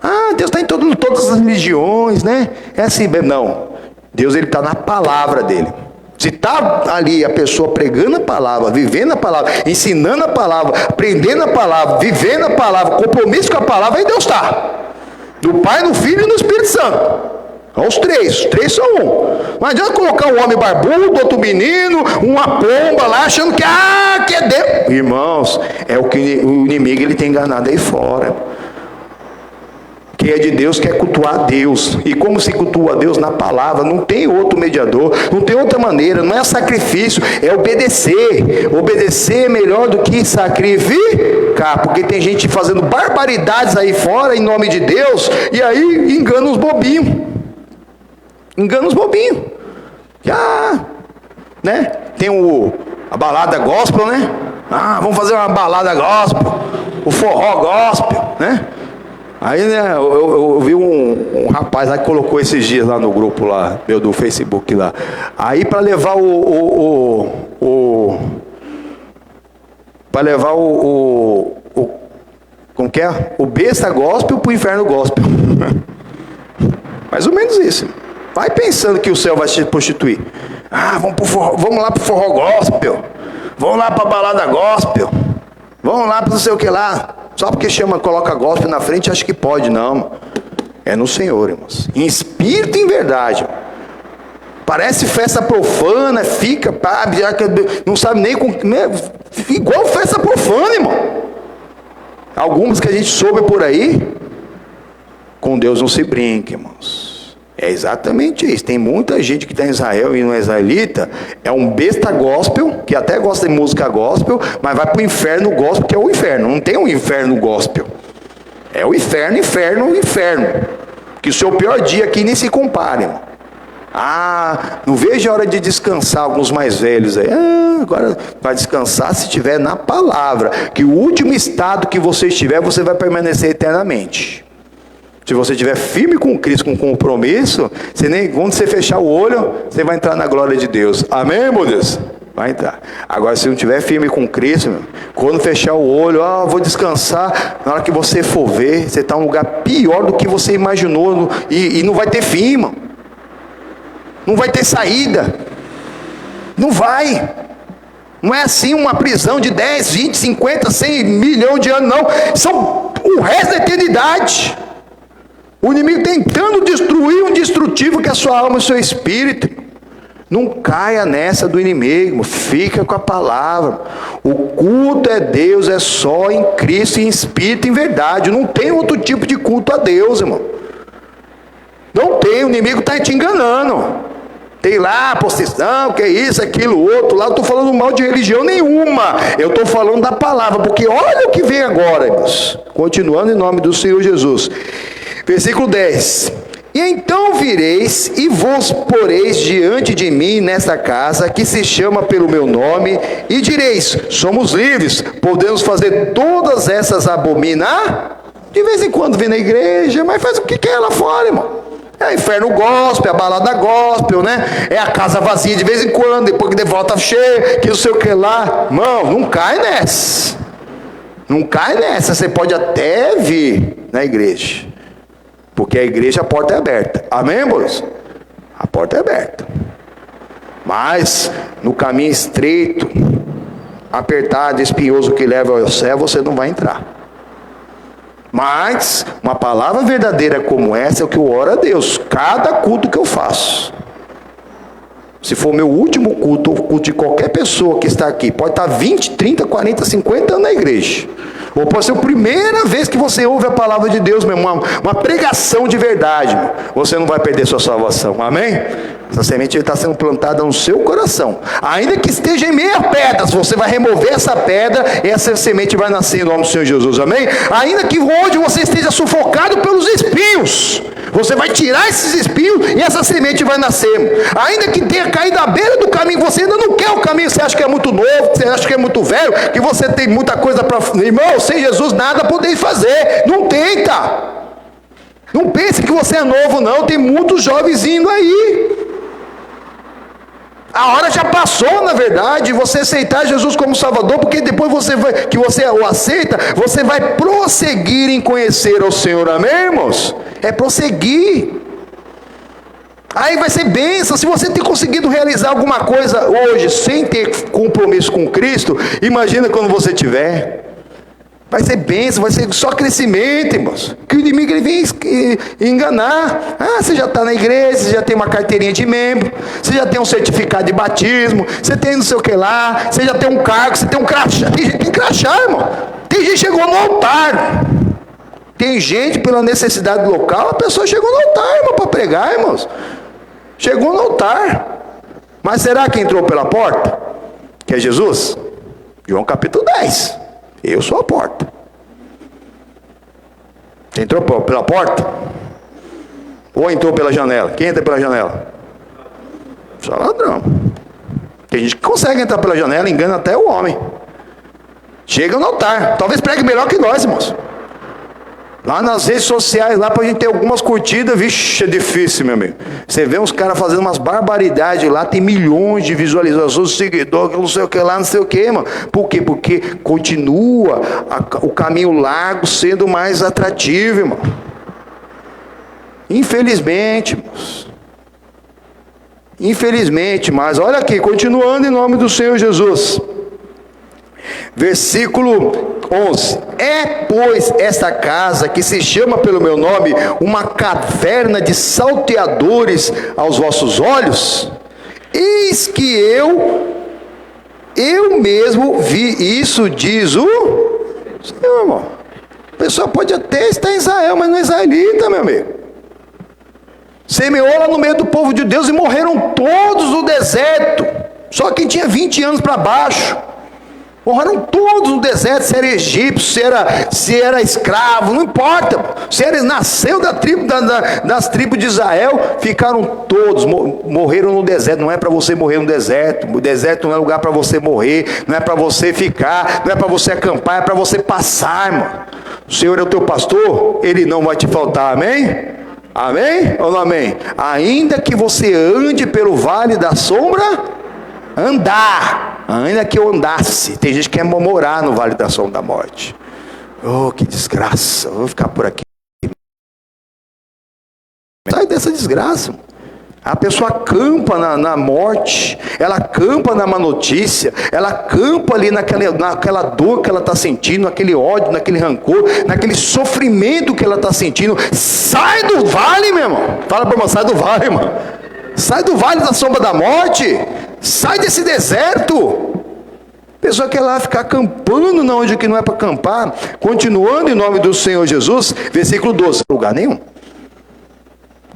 Ah, Deus está em todas as religiões, né? É assim mesmo. Não. Deus, ele está na palavra dele. Se está ali a pessoa pregando a palavra, vivendo a palavra, ensinando a palavra, aprendendo a palavra, vivendo a palavra, compromisso com a palavra, aí Deus está. Do Pai, do Filho e do Espírito Santo. Os três são um. Não adianta colocar um homem barbudo, outro menino, uma pomba lá, achando que é Deus. Irmãos, é o que o inimigo ele tem enganado aí fora. Quem é de Deus quer cultuar a Deus. E como se cultua a Deus? Na palavra. Não tem outro mediador, não tem outra maneira. Não é sacrifício, é obedecer. Obedecer é melhor do que sacrificar. Porque tem gente fazendo barbaridades aí fora em nome de Deus, e aí engana os bobinhos. Engana os bobinhos. Né? Tem a balada gospel, né? Vamos fazer uma balada gospel. O forró gospel, né? Aí, né, eu vi um rapaz lá que colocou esses dias lá no grupo lá, meu do Facebook lá. Aí para levar como que é? O besta gospel pro inferno gospel. Mais ou menos isso. Vai pensando que o céu vai se prostituir. Vamos lá pro forró gospel. Vamos lá pra balada gospel. Vamos lá para não sei o que lá. Só porque coloca gospel na frente, acha que pode. Não. É no Senhor, irmãos. Em espírito e em verdade. Parece festa profana, fica, não sabe nem com. Igual festa profana, irmão. Algumas que a gente soube por aí. Com Deus não se brinca, irmãos. É exatamente isso. Tem muita gente que está em Israel e não é israelita, é um besta gospel, que até gosta de música gospel, mas vai para o inferno gospel, que é o inferno. Não tem um inferno gospel. É o inferno. Que o seu pior dia aqui nem se compara, irmão. Não vejo a hora de descansar, alguns mais velhos aí. Agora vai descansar se estiver na palavra. Que o último estado que você estiver, você vai permanecer eternamente. Se você estiver firme com Cristo, com compromisso, quando você fechar o olho, você vai entrar na glória de Deus. Amém, meu Deus? Vai entrar. Agora, se não estiver firme com Cristo, quando fechar o olho, vou descansar. Na hora que você for ver, você está em um lugar pior do que você imaginou. E não vai ter fim, irmão. Não vai ter saída. Não vai. Não é assim uma prisão de 10, 20, 50, 100 milhões de anos, não. São o resto da eternidade. O inimigo tentando destruir um destrutivo que é a sua alma e o seu espírito. Não caia nessa do inimigo, fica com a palavra. O culto é Deus, é só em Cristo, em espírito, em verdade. Não tem outro tipo de culto a Deus, irmão. Não tem, o inimigo está te enganando. Tem lá possessão, que é isso, aquilo, outro lá. Eu estou falando mal de religião nenhuma. Eu estou falando da palavra, porque olha o que vem agora, irmãos. Continuando em nome do Senhor Jesus. Versículo 10. E então vireis e vos poreis diante de mim nesta casa que se chama pelo meu nome, e direis: somos livres, podemos fazer todas essas abominar. De vez em quando vem na igreja, mas faz o que quer lá fora, irmão. É inferno gospel, é a balada gospel, né? É a casa vazia de vez em quando, depois que de volta cheia, que não sei o que lá. Irmão, não cai nessa. Não cai nessa. Você pode até vir na igreja, porque a igreja, a porta é aberta. Amém, irmãos? A porta é aberta. Mas no caminho estreito, apertado, espinhoso que leva ao céu, você não vai entrar. Mas uma palavra verdadeira como essa é o que eu oro a Deus. Cada culto que eu faço, se for meu último culto, ou culto de qualquer pessoa que está aqui, pode estar 20, 30, 40, 50 anos na igreja, ou pode ser a primeira vez que você ouve a palavra de Deus mesmo, uma pregação de verdade, você não vai perder sua salvação. Amém? Essa semente está sendo plantada no seu coração. Ainda que esteja em meio a pedras, você vai remover essa pedra e essa semente vai nascer em nome do Senhor Jesus. Amém? Ainda que hoje você esteja sufocado pelos espinhos, Você vai tirar esses espinhos e essa semente vai nascer. Ainda que tenha caído à beira do caminho, você ainda não quer o caminho, você acha que é muito novo, você acha que é muito velho, que você tem muita coisa para... Irmão, sem Jesus nada podeis fazer. Não tenta. Não pense que você é novo, não. Tem muitos jovens indo aí. A hora já passou, na verdade, você aceitar Jesus como Salvador, porque depois que você o aceita, você vai prosseguir em conhecer ao Senhor, amém, irmãos? É prosseguir. Aí vai ser bênção. Se você tem conseguido realizar alguma coisa hoje, sem ter compromisso com Cristo, imagina quando você tiver. Vai ser bênção, vai ser só crescimento, irmãos. Que o inimigo ele vem enganar. Ah, você já está na igreja, você já tem uma carteirinha de membro, você já tem um certificado de batismo, você tem não sei o que lá, você já tem um cargo, você tem um crachá. Tem gente que tem crachá, irmão. Tem gente que chegou no altar. Tem gente, pela necessidade local, a pessoa chegou no altar, irmão, para pregar, irmãos. Chegou no altar. Mas será que entrou pela porta? Que é Jesus? João capítulo 10. Eu sou a porta. Você entrou pela porta? Ou entrou pela janela? Quem entra pela janela? Só ladrão. Tem gente que consegue entrar pela janela, engana até o homem. Chega no altar. Talvez pregue melhor que nós, irmãos. Lá nas redes sociais, lá pra gente ter algumas curtidas, vixe, é difícil, meu amigo. Você vê uns caras fazendo umas barbaridades lá, tem milhões de visualizações, seguidores, não sei o que lá, não sei o que, mano. Por quê? Porque continua o caminho largo sendo mais atrativo, irmão. Infelizmente, irmãos. Infelizmente, mas olha aqui, continuando em nome do Senhor Jesus. Versículo 11. É, pois, esta casa que se chama pelo meu nome uma caverna de salteadores aos vossos olhos? Eis que eu mesmo vi isso, diz o Senhor, irmão. A pessoa pode até estar em Israel, mas não é israelita, meu amigo. Semeou lá no meio do povo de Deus e morreram todos no deserto. Só quem tinha 20 anos para baixo. Morreram todos no deserto, se era egípcio, se era escravo, não importa. Se era nasceu das tribos de Israel, ficaram todos, morreram no deserto. Não é para você morrer no deserto. O deserto não é lugar para você morrer, não é para você ficar, não é para você acampar, é para você passar, irmão. O Senhor é o teu pastor, Ele não vai te faltar, amém? Amém ou não amém? Ainda que você ande pelo vale da sombra, ainda que eu andasse. Tem gente que quer morar no vale da sombra da morte. Oh, que desgraça. Eu vou ficar por aqui. Sai dessa desgraça. A pessoa acampa na morte, ela acampa na má notícia, ela acampa ali naquela dor que ela está sentindo, naquele ódio, naquele rancor, naquele sofrimento que ela está sentindo. Sai do vale, meu irmão. Fala para o irmão, sai do vale, irmão. Sai do vale da sombra da morte. Sai desse deserto. A pessoa quer lá ficar acampando na onde que não é para acampar. Continuando em nome do Senhor Jesus, versículo 12. Lugar nenhum.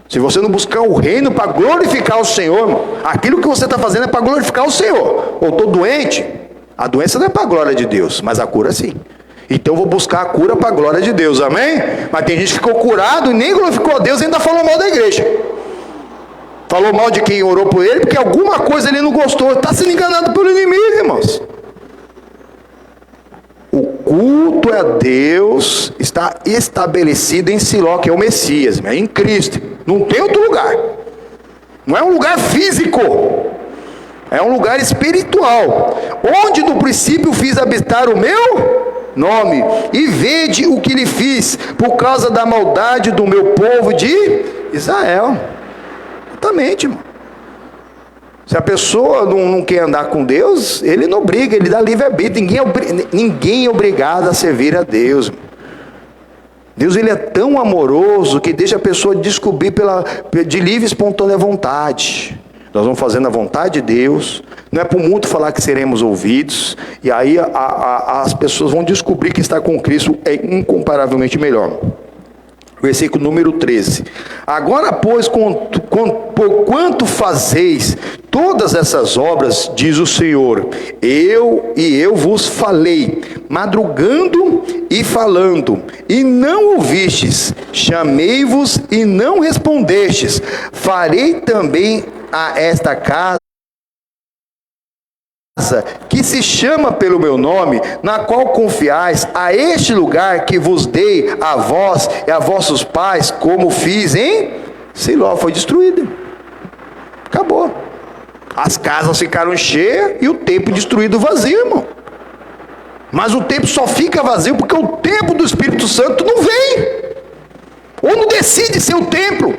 Se você não buscar o reino para glorificar o Senhor, irmão, aquilo que você está fazendo é para glorificar o Senhor. Ou estou doente, a doença não é para a glória de Deus, mas a cura sim. Então eu vou buscar a cura para a glória de Deus, amém? Mas tem gente que ficou curado e nem glorificou a Deus e ainda falou mal da igreja. Falou mal de quem orou por ele, porque alguma coisa ele não gostou. Está sendo enganado pelo inimigo, irmãos. O culto a Deus está estabelecido em Siló, que é o Messias, é em Cristo. Não tem outro lugar. Não é um lugar físico. É um lugar espiritual. Onde no princípio fiz habitar o meu nome. E vede o que lhe fiz, por causa da maldade do meu povo de Israel. Exatamente, irmão. Se a pessoa não quer andar com Deus, ele não obriga, ele dá livre-arbítrio. Ninguém é obrigado a servir a Deus. Deus, ele é tão amoroso que deixa a pessoa descobrir de livre e espontânea vontade. Nós vamos fazendo a vontade de Deus. Não é para o mundo falar que seremos ouvidos. E aí as pessoas vão descobrir que estar com Cristo é incomparavelmente melhor. Versículo número 13. Agora, pois, por quanto fazeis todas essas obras, diz o Senhor, eu vos falei, madrugando e falando, e não ouvistes, chamei-vos e não respondestes, farei também a esta casa, que se chama pelo meu nome, na qual confiais, a este lugar que vos dei a vós e a vossos pais, como fiz em Siló. Foi destruída, acabou. As casas ficaram cheias e o templo destruído vazio, irmão. Mas o templo só fica vazio porque o templo do Espírito Santo não vem, ou não decide ser o templo.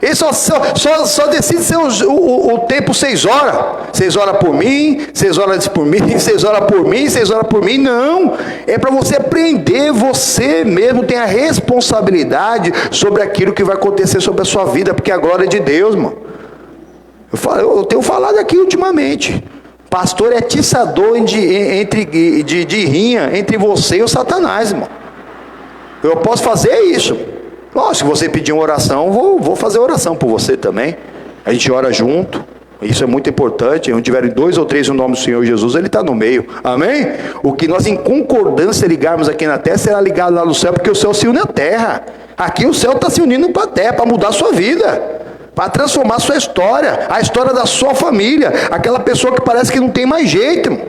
Ele só decide ser o tempo 6 horas. 6 horas por mim, 6 horas por mim, 6 horas por mim, 6 horas por mim. Não, é para você aprender, você mesmo tem a responsabilidade sobre aquilo que vai acontecer sobre a sua vida, porque a glória é de Deus, mano. Eu tenho falado aqui ultimamente, pastor é atiçador de rinha entre você e o Satanás, irmão. Eu posso fazer isso. Se você pedir uma oração, vou fazer oração por você também. A gente ora junto. Isso é muito importante. Onde tiverem 2 ou 3 no nome do Senhor Jesus, Ele está no meio. Amém? O que nós em concordância ligarmos aqui na terra, será ligado lá no céu, porque o céu se une à terra. Aqui o céu está se unindo para a terra, para mudar a sua vida, para transformar a sua história, a história da sua família. Aquela pessoa que parece que não tem mais jeito, irmão.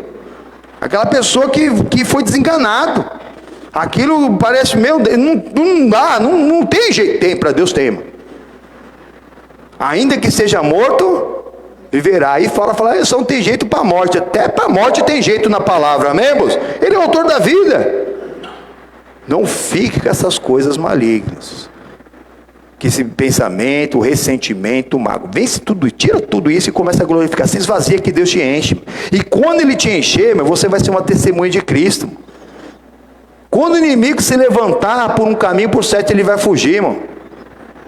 Aquela pessoa que foi desenganado. Aquilo parece, meu Deus, não dá, não tem jeito. Tem, para Deus tem, irmão. Ainda que seja morto, viverá. E fala, só não tem jeito para a morte. Até para a morte tem jeito na palavra, amém, irmãos? Ele é o autor da vida. Não fique com essas coisas malignas. Que esse pensamento, o ressentimento, o mago, vence tudo, tira tudo isso e começa a glorificar. Se esvazia que Deus te enche. E quando Ele te encher, você vai ser uma testemunha de Cristo. Quando o inimigo se levantar por um caminho, por 7 ele vai fugir, irmão.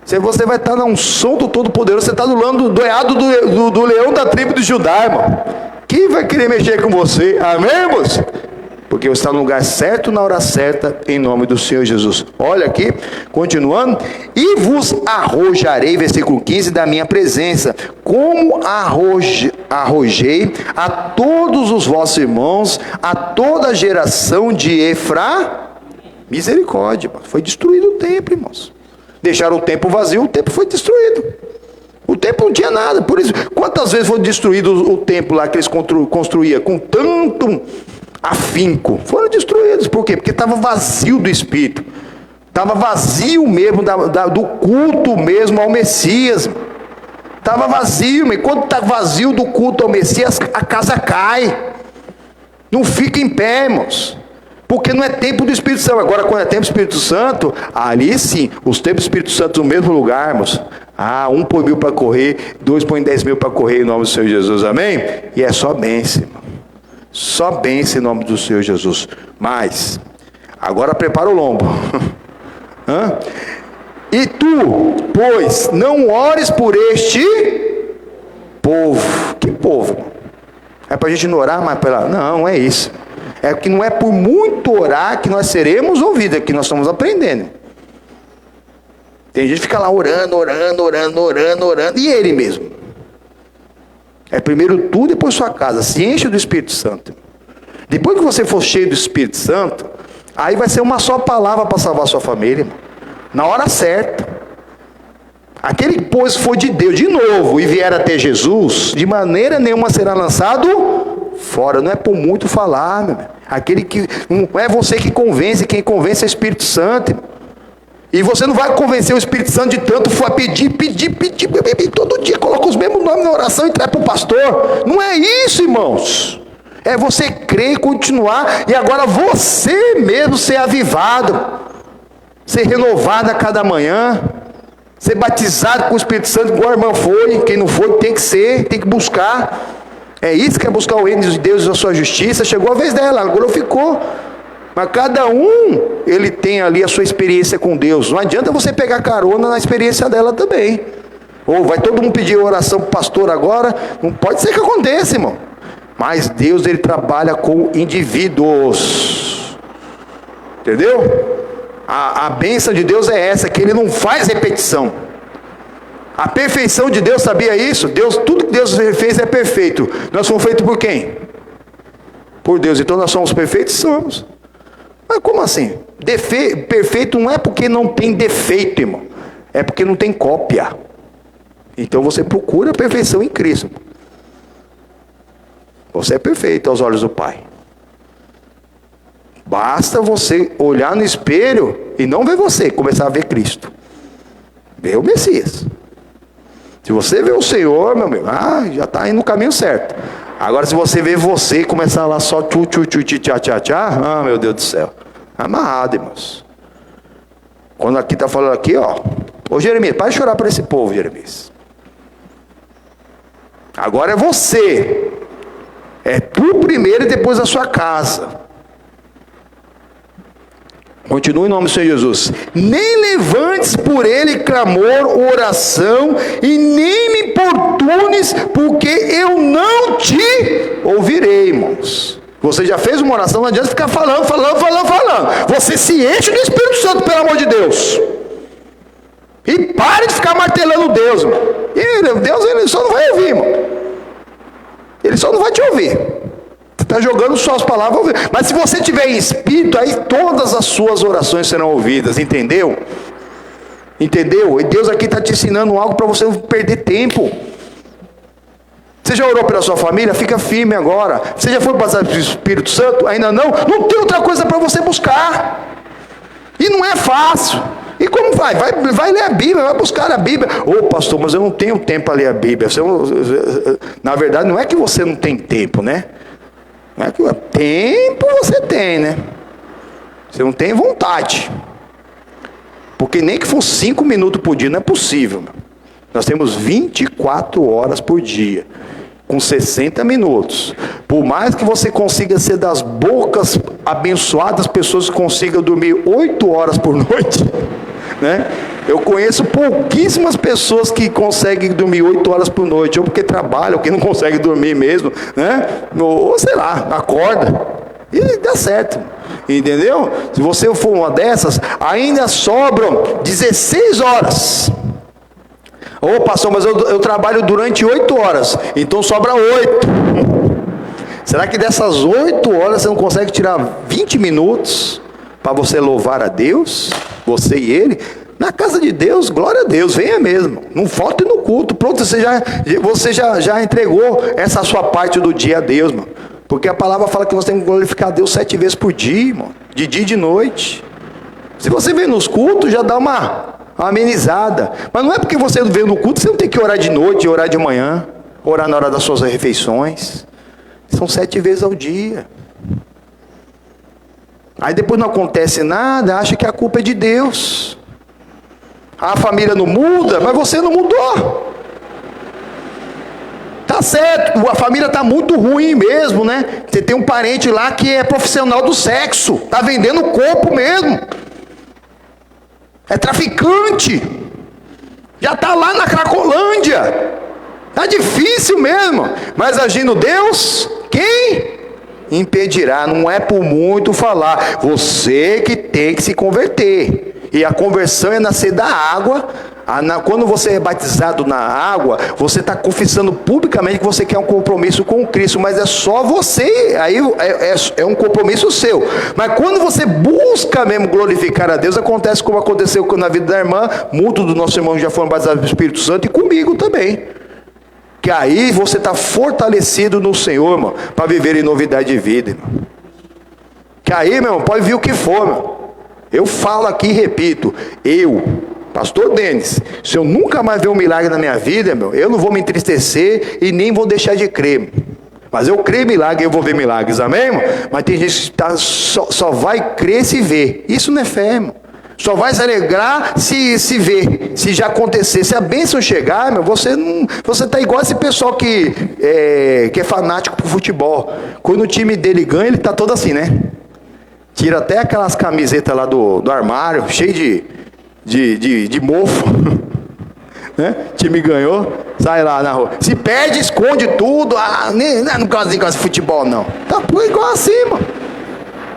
Você vai estar na unção do Todo-Poderoso. Você está do lado do leão da tribo de Judá, irmão. Quem vai querer mexer com você? Amém, irmãos? Porque você está no lugar certo, na hora certa, em nome do Senhor Jesus. Olha aqui, continuando. E vos arrojarei, versículo 15, da minha presença, como arrojei a todos os vossos irmãos, a toda a geração de Efra. Misericórdia, foi destruído o templo, irmãos. Deixaram o templo vazio, o templo foi destruído. O templo não tinha nada. Por isso, quantas vezes foi destruído o templo lá que eles construíam com tanto afinco? Foram destruídos. Por quê? Porque estava vazio do Espírito. Estava vazio mesmo do culto mesmo ao Messias. Estava vazio. E quando está vazio do culto ao Messias, a casa cai. Não fica em pé, irmãos. Porque não é tempo do Espírito Santo. Agora, quando é tempo do Espírito Santo, ali sim, os tempos do Espírito Santo no mesmo lugar, irmãos. 1 põe 1000 para correr, 2 põe 10.000 para correr em nome do Senhor Jesus, amém? E é só bênção, irmão. Só bênção em nome do Senhor Jesus. Mas, agora prepara o lombo. E tu, pois, não ores por este povo. Que povo? É para a gente não orar mais pela... Não é isso. É que não é por muito orar que nós seremos ouvidos, é que nós estamos aprendendo. Tem gente que fica lá orando, e ele mesmo. É primeiro tu, depois sua casa. Se enche do Espírito Santo. Depois que você for cheio do Espírito Santo, aí vai ser uma só palavra para salvar a sua família, irmão. Na hora certa. Aquele que, pois, for de Deus de novo e vier a ter Jesus, de maneira nenhuma será lançado fora. Não é por muito falar, meu irmão. Aquele que não é você que convence, quem convence é o Espírito Santo, irmão. E você não vai convencer o Espírito Santo de tanto for pedir, todo dia coloca os mesmos nomes na oração e traz para o pastor. Não é isso, irmãos. É você crer e continuar, e agora você mesmo ser avivado, ser renovado a cada manhã, ser batizado com o Espírito Santo, igual a irmã foi. Quem não foi tem que ser, tem que buscar. É isso que é buscar o reino de Deus e a sua justiça. Chegou a vez dela, agora ficou. Mas cada um, ele tem ali a sua experiência com Deus. Não adianta você pegar carona na experiência dela também. Ou vai todo mundo pedir oração para o pastor agora? Não pode ser que aconteça, irmão. Mas Deus, ele trabalha com indivíduos. Entendeu? A bênção de Deus é essa, que ele não faz repetição. A perfeição de Deus, sabia isso? Tudo que Deus fez é perfeito. Nós fomos feitos por quem? Por Deus. Então nós somos perfeitos? Somos. Mas como assim? Perfeito não é porque não tem defeito, irmão. É porque não tem cópia. Então você procura a perfeição em Cristo. Você é perfeito aos olhos do Pai. Basta você olhar no espelho e não ver você, começar a ver Cristo. Ver o Messias. Se você vê o Senhor, meu amigo, já está indo no caminho certo. Agora se você vê você e começar lá só tchá, meu Deus do céu. Amarrado, irmãos. Quando aqui está falando aqui, ó. Ô Jeremias, para de chorar para esse povo, Jeremias. Agora é você. É tu primeiro e depois a sua casa. Continue em nome do Senhor Jesus. Nem levantes por ele clamor, oração, e nem me importunes, porque eu não te ouvirei, irmãos. Você já fez uma oração, não adianta ficar falando. Você se enche do Espírito Santo, pelo amor de Deus. E pare de ficar martelando Deus, irmão. E Deus, ele só não vai ouvir, irmão. Ele só não vai te ouvir. Você está jogando só as palavras. Mas se você tiver em espírito, aí todas as suas orações serão ouvidas. Entendeu? Entendeu? E Deus aqui está te ensinando algo para você não perder tempo. Você já orou pela sua família? Fica firme agora. Você já foi batizado pelo Espírito Santo? Ainda não? Não tem outra coisa para você buscar. E não é fácil. E como vai? Vai ler a Bíblia, vai buscar a Bíblia. Pastor, mas eu não tenho tempo para ler a Bíblia. Na verdade, não é que você não tem tempo, né? Não é que tempo você tem, né? Você não tem vontade. Porque nem que fosse 5 minutos por dia, não é possível. Nós temos 24 horas por dia, com 60 minutos. Por mais que você consiga ser das bocas abençoadas, pessoas que consigam dormir 8 horas por noite, né? Eu conheço pouquíssimas pessoas que conseguem dormir 8 horas por noite, ou porque trabalham, ou que não conseguem dormir mesmo, né? Ou sei lá, acorda e dá certo, entendeu? Se você for uma dessas, ainda sobram 16 horas. Pastor, mas eu trabalho durante 8 horas, então sobra 8. Será que dessas 8 horas você não consegue tirar 20 minutos para você louvar a Deus? Você e Ele? Na casa de Deus, glória a Deus, venha mesmo. Não falte no culto. Pronto, você já entregou essa sua parte do dia a Deus, mano. Porque a palavra fala que nós temos que glorificar a Deus 7 vezes por dia, irmão. De dia e de noite. Se você vem nos cultos, já dá uma amenizada. Mas não é porque você veio no culto, você não tem que orar de noite, orar de manhã, orar na hora das suas refeições. São 7 vezes ao dia. Aí depois não acontece nada, acha que a culpa é de Deus. A família não muda, mas você não mudou. Tá certo, a família tá muito ruim mesmo, né? Você tem um parente lá que é profissional do sexo, tá vendendo o corpo mesmo. É traficante. Já tá lá na Cracolândia. Tá difícil mesmo. Mas agindo Deus, quem impedirá? Não é por muito falar. Você que tem que se converter. E a conversão é nascer da água. Quando você é batizado na água, você está confessando publicamente que você quer um compromisso com Cristo, mas é só você, aí é um compromisso seu. Mas quando você busca mesmo glorificar a Deus, acontece como aconteceu na vida da irmã, muitos dos nossos irmãos já foram batizados pelo Espírito Santo, e comigo também. Que aí você está fortalecido no Senhor, irmão, para viver em novidade de vida, irmão. Que aí, meu irmão, pode vir o que for, meu. Eu falo aqui e repito, Pastor Denis, se eu nunca mais ver um milagre na minha vida, meu, eu não vou me entristecer e nem vou deixar de crer. Mas eu creio em milagre, eu vou ver milagres, amém, irmão? Mas tem gente que só vai crer se ver. Isso não é fé, irmão. Só vai se alegrar se ver, se já acontecer. Se a bênção chegar, meu, você está igual esse pessoal que é fanático por futebol. Quando o time dele ganha, ele está todo assim, né? Tira até aquelas camisetas lá do armário, cheio de mofo. Né? O time ganhou, sai lá na rua. Se perde, esconde tudo. Não gosto de futebol, não. Tá igual assim, mano.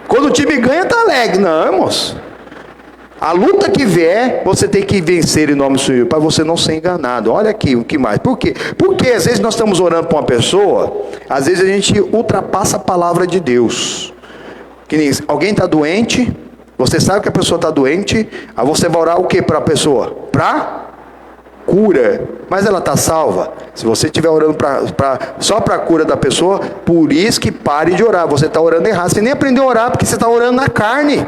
Quando o time ganha, tá alegre. Não, moço. A luta que vier, você tem que vencer em nome do Senhor, para você não ser enganado. Olha aqui, o que mais? Por quê? Porque às vezes nós estamos orando para uma pessoa, às vezes a gente ultrapassa a palavra de Deus. Que nem alguém está doente, você sabe que a pessoa está doente, aí você vai orar o que para a pessoa? Para cura. Mas ela está salva? Se você estiver orando só para a cura da pessoa, por isso que pare de orar. Você está orando errado. Você nem aprendeu a orar, porque você está orando na carne.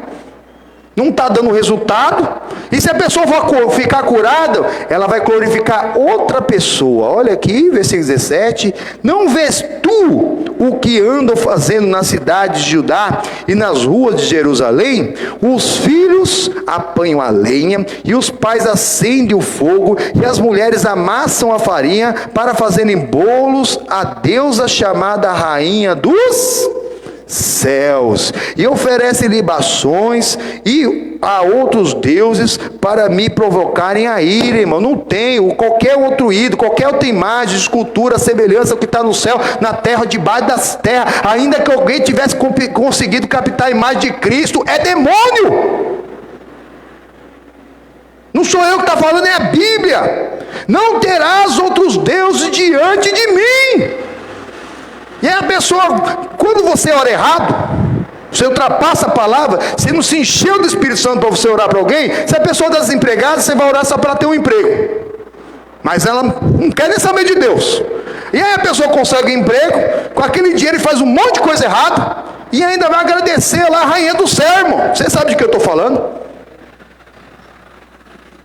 Não está dando resultado. E se a pessoa for ficar curada, ela vai glorificar outra pessoa. Olha aqui, versículo 17. Não vês tu o que andam fazendo nas cidades de Judá e nas ruas de Jerusalém? Os filhos apanham a lenha e os pais acendem o fogo e as mulheres amassam a farinha para fazerem bolos à deusa chamada Rainha dos céus, e oferece libações e a outros deuses para me provocarem a ira, irmão. Não tem qualquer outro ídolo, qualquer outra imagem, escultura, semelhança ao que está no céu, na terra, debaixo das terras, ainda que alguém tivesse conseguido captar a imagem de Cristo, é demônio. Não sou eu que está falando, é a Bíblia. Não terás outros deuses diante de mim. E aí a pessoa, quando você ora errado, você ultrapassa a palavra, você não se encheu do Espírito Santo para você orar para alguém. Se a pessoa está desempregada, você vai orar só para ter um emprego, mas ela não quer nem saber de Deus. E aí a pessoa consegue um emprego, com aquele dinheiro ele faz um monte de coisa errada, e ainda vai agradecer lá a rainha do céu, irmão. Você sabe de que eu estou falando?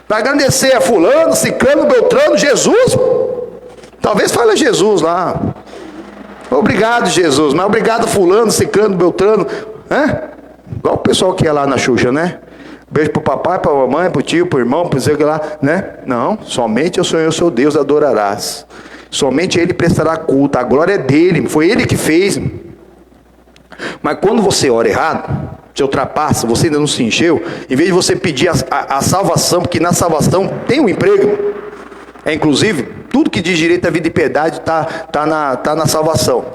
Vai agradecer a fulano, ciclano, beltrano, Jesus. Talvez fale a Jesus lá. Obrigado, Jesus, mas obrigado fulano, ciclano, beltrano, igual o pessoal que ia lá na Xuxa, né? Beijo pro papai, pra mamãe, pro tio, pro irmão, pro sei que lá, né? Não, somente o Senhor, seu Deus, adorarás. Somente Ele prestará culto, a glória é dele, foi Ele que fez. Mas quando você ora errado, você ultrapassa, você ainda não se encheu, em vez de você pedir a salvação, porque na salvação tem um emprego, inclusive, tudo que diz direito à vida e piedade está na salvação.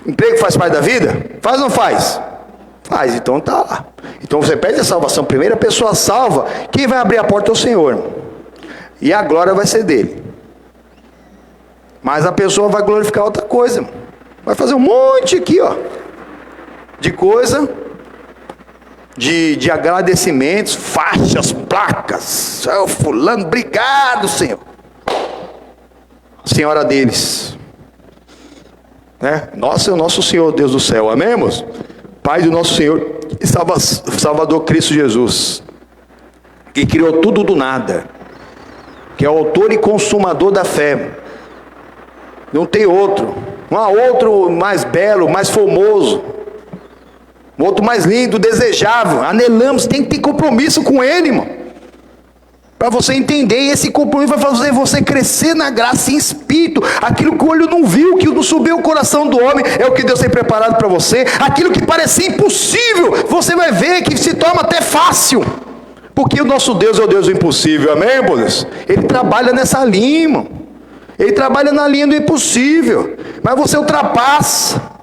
Emprego faz parte da vida? Faz ou não faz? Faz, então está lá. Então você pede a salvação primeiro, a pessoa salva, quem vai abrir a porta é o Senhor. E a glória vai ser dele. Mas a pessoa vai glorificar outra coisa. Vai fazer um monte aqui, ó, de coisa, de agradecimentos, faixas, placas. Fulano, obrigado, Senhor. Senhora deles, né? Nossa, é o nosso Senhor Deus do céu, amém, irmãos? Pai do nosso Senhor e Salvador Cristo Jesus, que criou tudo do nada, que é o autor e consumador da fé. Não tem outro, não há outro mais belo, mais formoso, outro mais lindo, desejável. Anelamos, tem que ter compromisso com Ele, irmão. Para você entender, esse compromisso vai fazer você crescer na graça e em espírito. Aquilo que o olho não viu, que não subiu o coração do homem, é o que Deus tem preparado para você. Aquilo que parecia impossível, você vai ver que se torna até fácil. Porque o nosso Deus é o Deus do impossível, amém, irmãos? Ele trabalha nessa linha, irmão. Ele trabalha na linha do impossível. Mas você ultrapassa.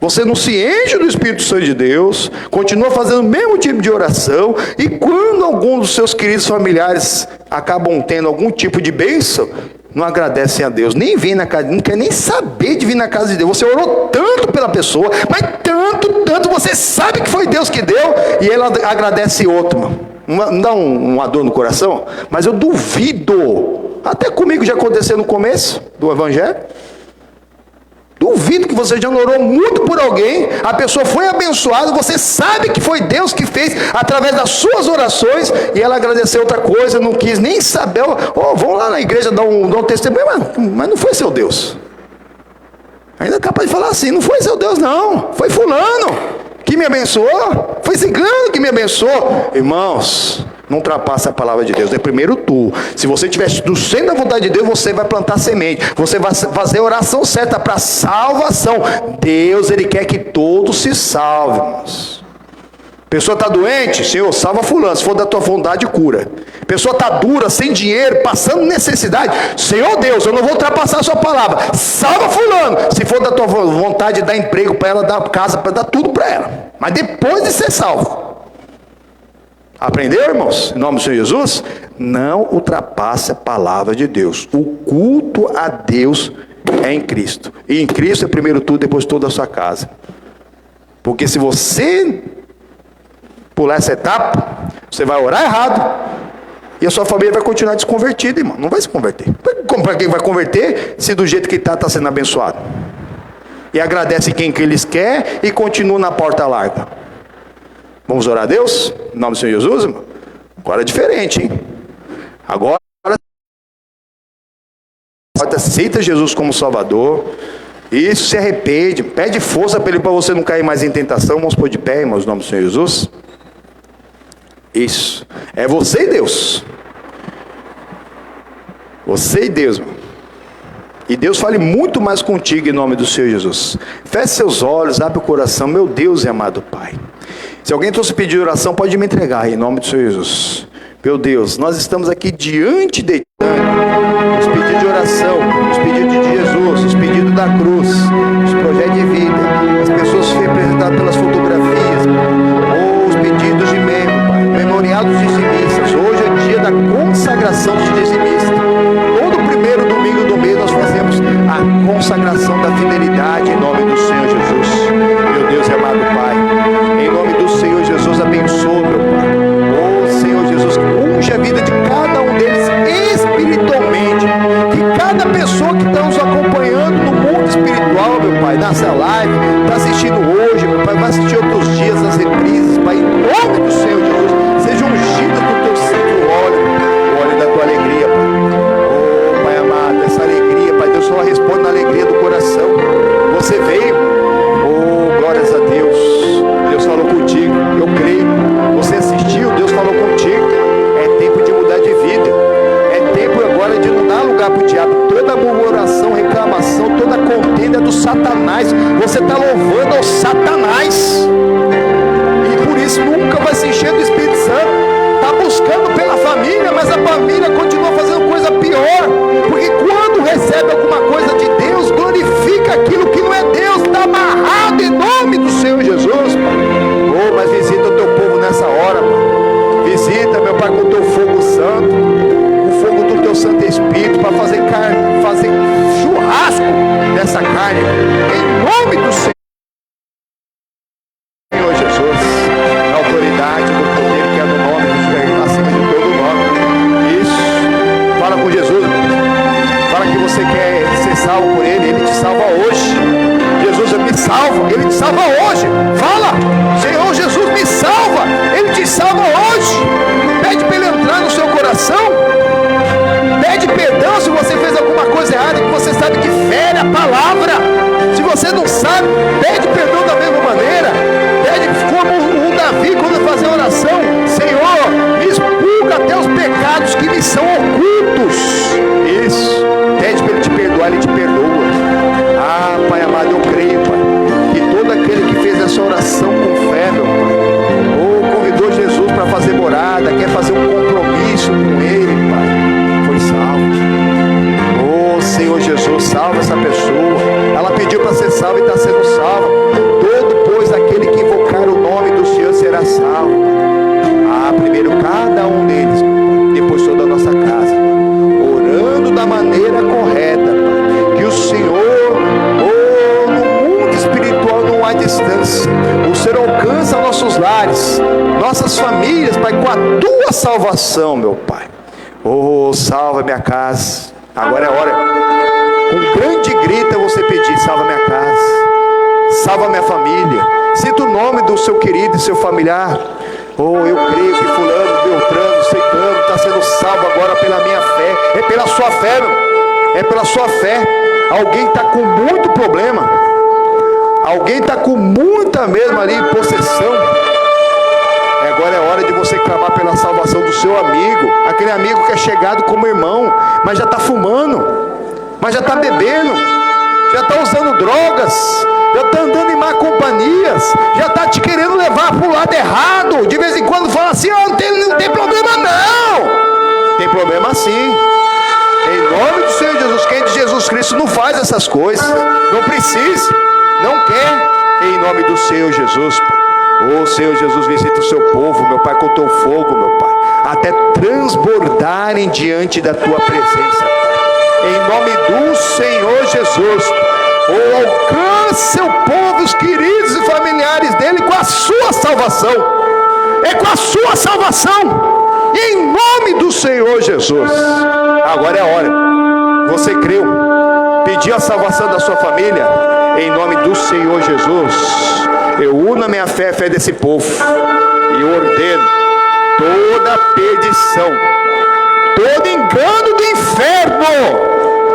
Você não se enche do Espírito Santo de Deus, continua fazendo o mesmo tipo de oração, e quando algum dos seus queridos familiares acabam tendo algum tipo de bênção, não agradecem a Deus, nem vem na casa, não quer nem saber de vir na casa de Deus. Você orou tanto pela pessoa, mas tanto, você sabe que foi Deus que deu, e ela agradece outro. Não dá uma dor no coração? Mas eu duvido, até comigo já aconteceu no começo do Evangelho. Duvido que você já orou muito por alguém, a pessoa foi abençoada, você sabe que foi Deus que fez através das suas orações, e ela agradeceu outra coisa, não quis nem saber, vamos lá na igreja dar um testemunho, mas não foi seu Deus. Ainda é capaz de falar assim, não foi seu Deus não, foi fulano que me abençoou, foi ciclano que me abençoou. Irmãos, não ultrapassa a palavra de Deus, é primeiro tu. Se você estiver no centro da vontade de Deus, você vai plantar semente, você vai fazer a oração certa para salvação. Deus, Ele quer que todos se salvem, irmãos. Pessoa está doente, Senhor, salva fulano, se for da tua vontade, cura. Pessoa está dura, sem dinheiro, passando necessidade, Senhor Deus, eu não vou ultrapassar a sua palavra, salva fulano, se for da tua vontade, dá emprego para ela, dá casa, para dar tudo para ela, mas depois de ser salvo. Aprendeu, irmãos? Em nome do Senhor Jesus? Não ultrapasse a palavra de Deus. O culto a Deus é em Cristo. E em Cristo é primeiro tudo, depois toda a sua casa. Porque se você pular essa etapa, você vai orar errado. E a sua família vai continuar desconvertida, irmão. Não vai se converter. Para quem vai converter, se do jeito que está sendo abençoado? E agradece quem que eles querem e continua na porta larga. Vamos orar a Deus? Em nome do Senhor Jesus, irmão? Agora é diferente, hein? Agora aceita Jesus como Salvador. Isso, se arrepende. Pede força para Ele, para você não cair mais em tentação. Vamos pôr de pé, irmãos, em nome do Senhor Jesus. Isso. É você e Deus. Você e Deus, irmão. E Deus fale muito mais contigo em nome do Senhor Jesus. Feche seus olhos, abre o coração. Meu Deus e amado Pai. Se alguém trouxe pedido de oração, pode me entregar em nome do Senhor Jesus. Meu Deus, nós estamos aqui diante de os pedidos de oração, os pedidos de Jesus, os pedidos da cruz, os projetos de vida, as pessoas representadas pelas fotografias, ou os pedidos de membro, Pai, memorial dos dizimistas. Hoje é dia da consagração dos dizimistas. Todo primeiro domingo do mês nós fazemos a consagração da fidelidade em nome do Senhor Jesus. Meu Deus e amado Pai, em nome do Senhor Jesus, abençoa, meu Pai. Oh Senhor Jesus, unge a vida de cada um deles espiritualmente. Que cada pessoa que está nos acompanhando no mundo espiritual, meu Pai, nessa live, está assistindo hoje, meu Pai, vai assistir outros dias nas reprises, Pai, em nome do Senhor Jesus, seja ungida do teu santo óleo, o óleo da tua alegria, Pai. Oh Pai amado, essa alegria, Pai, Deus só responde na alegria do coração. Você veio, oh glórias a Deus, Deus falou contigo, eu creio. Você assistiu, Deus falou contigo. É tempo de mudar de vida. É tempo agora de não dar lugar para o diabo. Toda murmuração, reclamação, toda contenda é do Satanás. Você está louvando ao Satanás. E por isso nunca vai se encher do Espírito Santo. Está buscando pela família, mas a família continua fazendo coisa pior. Porque quando recebe alguma coisa de Deus, glorifica aquilo que não é Deus. Está amarrado em nome do Senhor Jesus. Oh, mas visita o teu povo nessa hora, Pai. Visita, meu Pai, com o teu fogo santo, o fogo do teu Santo Espírito, para fazer churrasco dessa carne, em nome do Senhor Jesus, na autoridade do poder que é no nome do acima de todo nome. Isso, fala com Jesus, fala que você quer ser salvo por Ele, Ele te salva hoje. Jesus me salva, Ele te salva hoje. Fala, Senhor Jesus me salva, Ele te salva hoje. Pede para Ele entrar no seu coração. Pede perdão se você fez alguma coisa errada, que você sabe que fere a palavra. Se você não sabe, pede perdão da mesma maneira. Pede como o Davi quando fazia oração: Senhor, me expurga até os pecados que me são ocultos. Isso, pede para Ele te perdoar, Ele te perdoa. Ah, Pai amado, eu creio, Pai, que todo aquele que fez essa oração com fé, meu Pai, ou convidou Jesus para fazer morada, quer fazer um compromisso com Ele, Pai, foi salvo. Oh Senhor Jesus, salva essa pessoa. Ela pediu para ser salva e está sendo salva. Todo, pois, aquele que invocar o nome do Senhor será salvo. Ah, primeiro cada um deles, depois toda a nossa casa, orando da maneira correta, Pai, que o Senhor, no mundo espiritual não há distância. O Senhor alcança nossos lares, nossas famílias, Pai, com a tua salvação, meu Pai. Oh, salva minha casa. Agora é hora, com grande grito eu você pedir: salva minha casa, salva minha família. Cita o nome do seu querido e seu familiar. Oh, eu creio que fulano, beltrano, ciclano está sendo salvo agora pela minha fé. É pela sua fé, meu. É pela sua fé. Alguém está com muito problema. Alguém está com muita mesmo ali possessão. Agora é hora de você clamar pela salvação do seu amigo. Aquele amigo que é chegado como irmão, mas já está fumando, mas já está bebendo, já está usando drogas, já está andando em má companhias, já está te querendo levar para o lado errado. De vez em quando fala assim: oh, não tem problema não. Tem problema sim. Em nome do Senhor Jesus, quem é de Jesus Cristo não faz essas coisas, não precisa, não quer. Em nome do Senhor Jesus, Pai. Oh Senhor Jesus, visita o seu povo, meu Pai, com o teu fogo, meu Pai, até transbordarem diante da tua presença. Em nome do Senhor Jesus, oh, alcance o povo, os queridos e familiares dele com a sua salvação. É com a sua salvação. Em nome do Senhor Jesus. Agora é a hora. Você creu, pediu a salvação da sua família. Em nome do Senhor Jesus, eu uno a minha fé, a fé desse povo, e ordeno toda perdição, todo engano do inferno,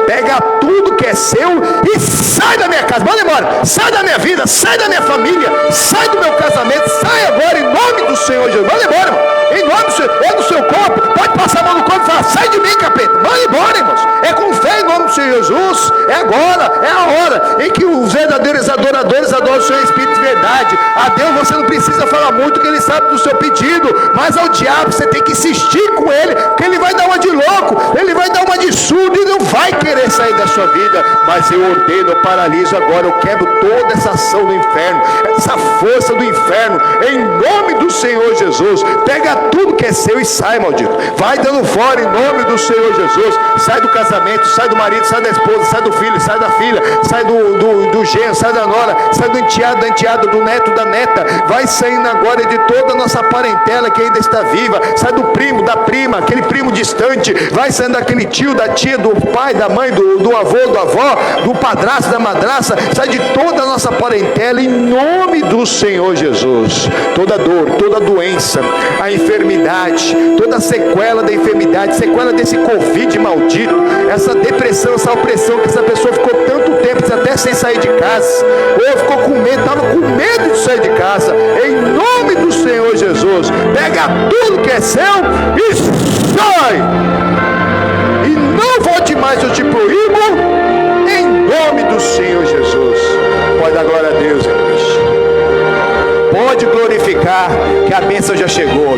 pega tudo que é seu e sai da minha casa, manda embora, sai da minha vida, sai da minha família, sai do meu casamento, sai agora em nome do Senhor Jesus, manda embora, irmão. Em nome do Senhor, é do seu corpo, pode passar a mão no corpo e falar, sai de mim, capeta, manda embora, irmãos. É com fé em nome do Senhor Jesus. É agora, é a hora em que os verdadeiros adoradores adoram o Senhor em espírito de verdade. A Deus você não precisa falar muito, que Ele sabe do seu pedido, mas ao diabo você tem que insistir com ele, que ele vai dar uma de louco, ele vai dar uma de surdo e não vai querer sair da sua vida. Mas eu ordeno, eu paraliso agora, eu quebro toda essa ação do inferno, essa força do inferno, em nome do Senhor Jesus. Pega tudo que é seu e sai, maldito. Vai dando fora em nome do Senhor Jesus. Sai do casamento, sai do marido, sai da esposa, sai do filho, sai da filha, sai do genro, sai da nora, sai do enteado, da enteada, do neto, da neta. Vai saindo agora de toda a nossa parentela que ainda está viva. Sai do primo, da prima, aquele primo distante. Vai saindo daquele tio, da tia, do pai, da mãe, do avô, da avó, do padrasto, da madraça. Sai de toda a nossa parentela em nome do Senhor Jesus. Toda dor, toda doença, a enfermidade, toda a sequela da enfermidade, sequela desse Covid maldito, essa depressão, essa opressão que essa pessoa ficou tanto tempo até sem sair de casa, ou ficou com medo, estava com medo de sair de casa. Em nome do Senhor Jesus, pega tudo que é seu e sai, e não volte mais, eu te proíbo, em nome do Senhor Jesus. Pode dar glória a Deus, igreja. Pode glorificar, que a bênção já chegou.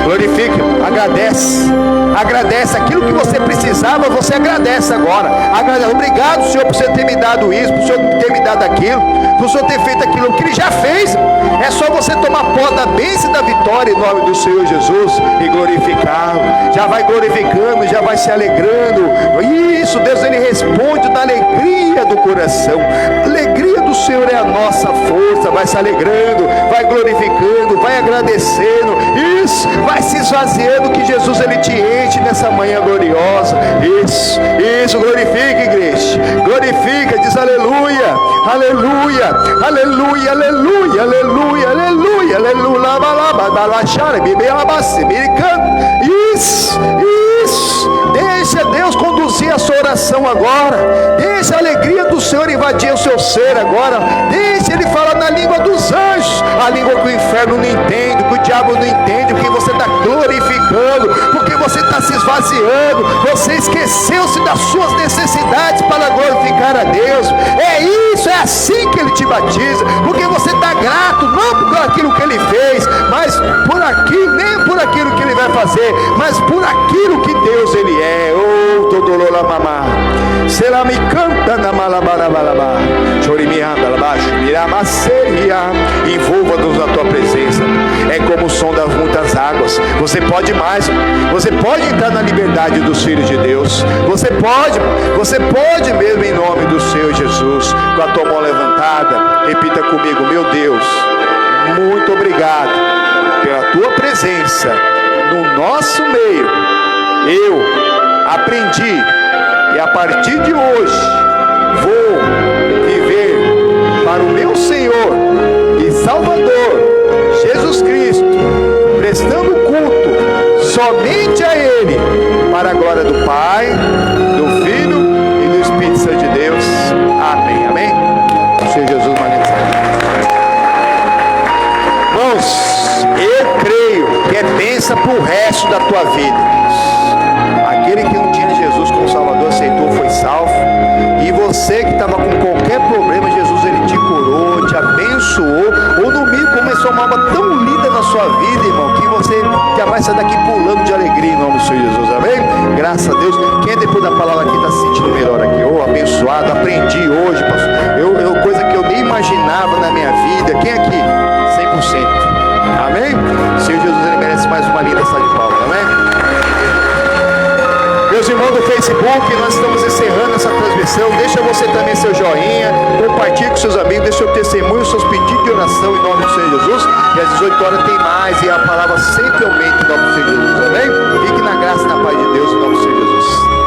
Glorifique, agradece aquilo que você precisava, você agradece agora. Obrigado, Senhor, por você ter me dado isso, por você ter me dado aquilo, por você ter feito aquilo que Ele já fez. É só você tomar posse da bênção e da vitória em nome do Senhor Jesus e glorificá-lo. Já vai glorificando, já vai se alegrando. Isso, Deus, Ele responde da alegria do coração. A alegria do Senhor é a nossa força. Vai se alegrando, vai glorificando, vai agradecendo. Isso, vai se esvaziando, que Jesus Ele te enche nessa manhã gloriosa. Isso, glorifica, igreja. Glorifica, diz aleluia, aleluia, aleluia, aleluia, aleluia, aleluia, aleluia. Isso. Deixa Deus conduzir a sua oração agora. Deixa a alegria do Senhor invadir o seu ser agora. Deixa Ele falar na língua dos anjos, a língua que o inferno não entende, que o diabo não entende, porque você está glorificando, porque você está se esvaziando, você esqueceu-se das suas necessidades para glorificar a Deus. É isso, é assim que Ele te batiza, porque você está grato, não por aquilo que Ele fez, mas por aquilo, nem por aquilo que Ele vai fazer, mas por aquilo que Deus Ele é. Oh, Todolola Mamá, será me canta na malabarabalabá, chorimianda abaixo, miramaceria, envolva-nos na tua presença. É como o som das muitas águas. Você pode mais, você pode entrar na liberdade dos filhos de Deus. Você pode mesmo em nome do Senhor Jesus, com a tua mão levantada. Repita comigo: meu Deus, muito obrigado pela tua presença no nosso meio. Eu aprendi e a partir de hoje vou viver para o meu Senhor e Salvador Jesus Cristo, prestando culto somente a Ele, para a glória do Pai, do Filho e do Espírito Santo de Deus. Amém, amém. Senhor Jesus manifestado. Irmãos, eu creio que é bênção para o resto da tua vida. Aquele que não tinha Jesus como Salvador aceitou, foi salvo. E você que estava com qualquer problema, Jesus Ele te curou, te abençoou. Ou no mínimo começou uma obra tão linda na sua vida, irmão, que você já vai sair daqui pulando de alegria em nome do Senhor Jesus. Amém? Graças a Deus. Quem depois da palavra aqui está se sentindo melhor aqui? Oh, abençoado, aprendi hoje, pastor. Coisa que eu nem imaginava na minha vida. Quem aqui irmão do Facebook, nós estamos encerrando essa transmissão. Deixa você também seu joinha, compartilhe com seus amigos, deixa seu testemunho, seus pedidos de oração em nome do Senhor Jesus. E às 18 horas tem mais, e a palavra sempre aumenta em nome do Senhor Jesus. Amém? Fique na graça e na paz de Deus em nome do Senhor Jesus.